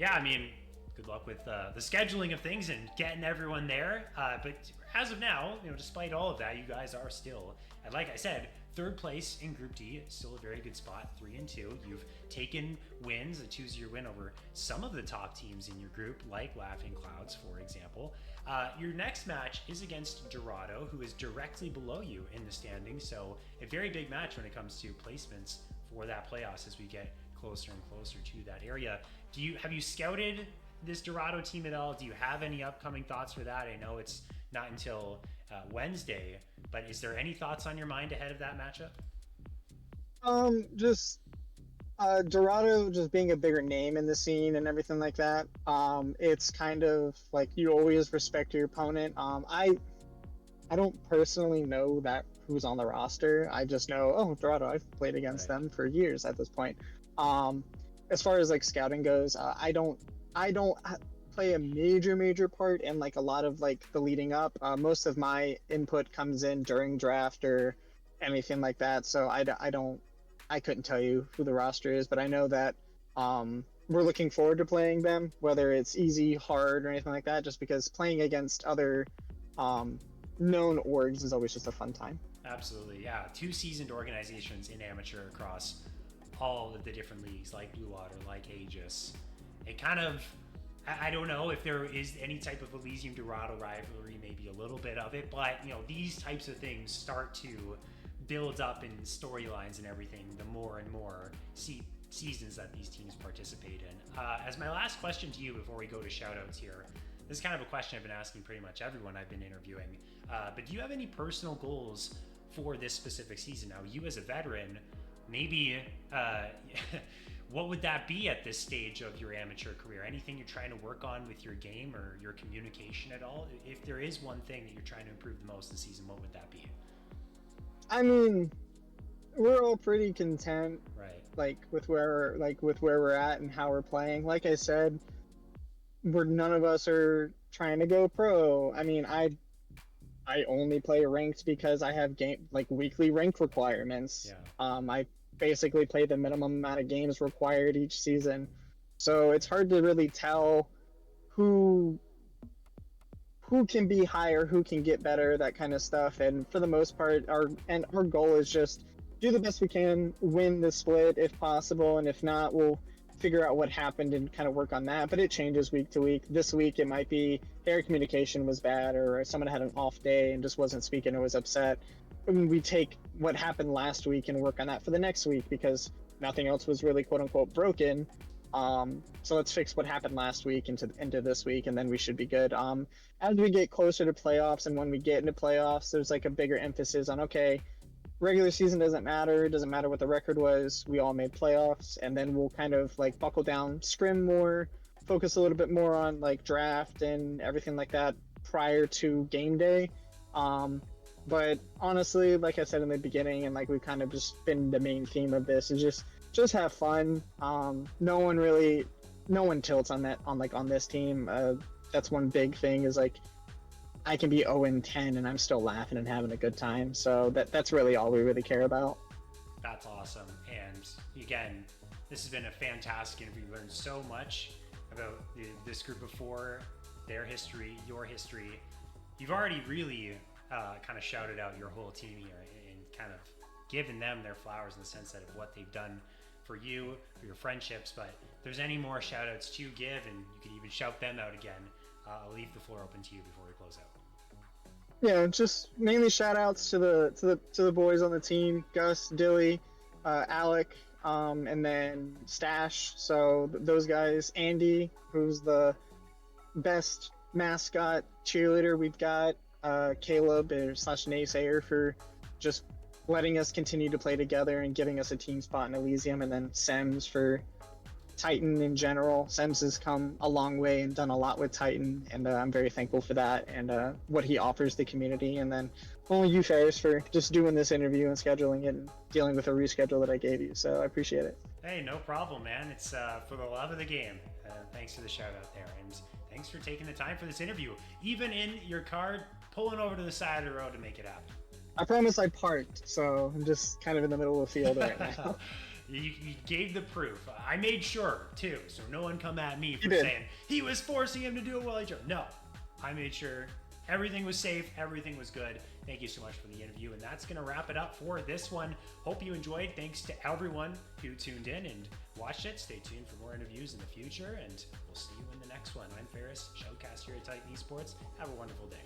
yeah, I mean, good luck with the scheduling of things and getting everyone there. But as of now, despite all of that, you guys are still, and like I said, 3rd place in Group D, still a very good spot, 3-2. You've taken wins, a 2-0 win over some of the top teams in your group, like Laughing Clouds, for example. Your next match is against Dorado, who is directly below you in the standings, so a very big match when it comes to placements for that playoffs as we get closer and closer to that area. Have you scouted this Dorado team at all? Do you have any upcoming thoughts for that? I know it's not until Wednesday, but is there any thoughts on your mind ahead of that matchup? Just Dorado just being a bigger name in the scene and everything like that. It's kind of like you always respect your opponent. I don't personally know that who's on the roster. I just know, Dorado, I've played against them for years at this point. As far as like scouting goes, I don't play a major part in like a lot of like the leading up. Most of my input comes in during draft or anything like that, so I couldn't tell you who the roster is, but I know that we're looking forward to playing them, whether it's easy, hard, or anything like that, just because playing against other known orgs is always just a fun time. Absolutely, yeah. 2 seasoned organizations in amateur across all of the different leagues, like Blue Water, like Aegis. It kind of, I don't know if there is any type of Elysium Dorado rivalry, maybe a little bit of it, but these types of things start to build up in storylines and everything the more and more seasons that these teams participate in. As my last question to you before we go to shoutouts here, this is kind of a question I've been asking pretty much everyone I've been interviewing, but do you have any personal goals for this specific season? Now, you as a veteran, maybe what would that be at this stage of your amateur career? Anything you're trying to work on with your game or your communication at all? If there is one thing that you're trying to improve the most this season, what would that be? I mean, we're all pretty content, right? Like with where we're at and how we're playing. Like I said, none of us are trying to go pro. I mean, I only play ranked because I have weekly rank requirements. I basically play the minimum amount of games required each season, so it's hard to really tell who can be higher, who can get better, that kind of stuff. And for the most part, our goal is just do the best we can, win the split if possible, and if not, we'll figure out what happened and kind of work on that. But it changes week to week. This week it might be air communication was bad, or someone had an off day and just wasn't speaking or was upset. And we take what happened last week and work on that for the next week, because nothing else was really quote unquote broken. So let's fix what happened last week into this week, and then we should be good. As we get closer to playoffs, and when we get into playoffs, there's like a bigger emphasis on, okay, regular season doesn't matter. It doesn't matter what the record was. We all made playoffs, and then we'll kind of like buckle down, scrim more, focus a little bit more on like draft and everything like that prior to game day. But honestly, like I said in the beginning, and like we've kind of just been the main theme of this, is just have fun. No one tilts on that on this team. That's one big thing is like I can be 0-10 and I'm still laughing and having a good time. So that's really all we really care about. That's awesome. And again, this has been a fantastic interview. We learned so much about this group of four, their history, your history. You've already really kind of shouted out your whole team here and kind of given them their flowers in the sense that of what they've done for you, for your friendships. But if there's any more shout outs to give, and you can even shout them out again, I'll leave the floor open to you before we close out. Yeah, just mainly shout outs to the boys on the team, Gus, Dilly, Alec, and then Stash. So those guys, Andy, who's the best mascot cheerleader we've got, Caleb slash Naysayer for just letting us continue to play together and giving us a team spot in Elysium, and then Sems for Titan in general. Sems has come a long way and done a lot with Titan, and I'm very thankful for that and what he offers the community. And then only you, Ferris, for just doing this interview and scheduling it and dealing with a reschedule that I gave you. So I appreciate it. Hey, no problem, man. It's for the love of the game. Thanks for the shout out there, and thanks for taking the time for this interview, even in your car, pulling over to the side of the road to make it happen. I promise I parked, so I'm just kind of in the middle of the field right now. You gave the proof. I made sure, too, so no one come at me for saying he was forcing him to do it while he drove. No, I made sure everything was safe, everything was good. Thank you so much for the interview, and that's going to wrap it up for this one. Hope you enjoyed. Thanks to everyone who tuned in and watched it. Stay tuned for more interviews in the future, and we'll see you in the next one. I'm Ferris, showcaster at Titan Esports. Have a wonderful day.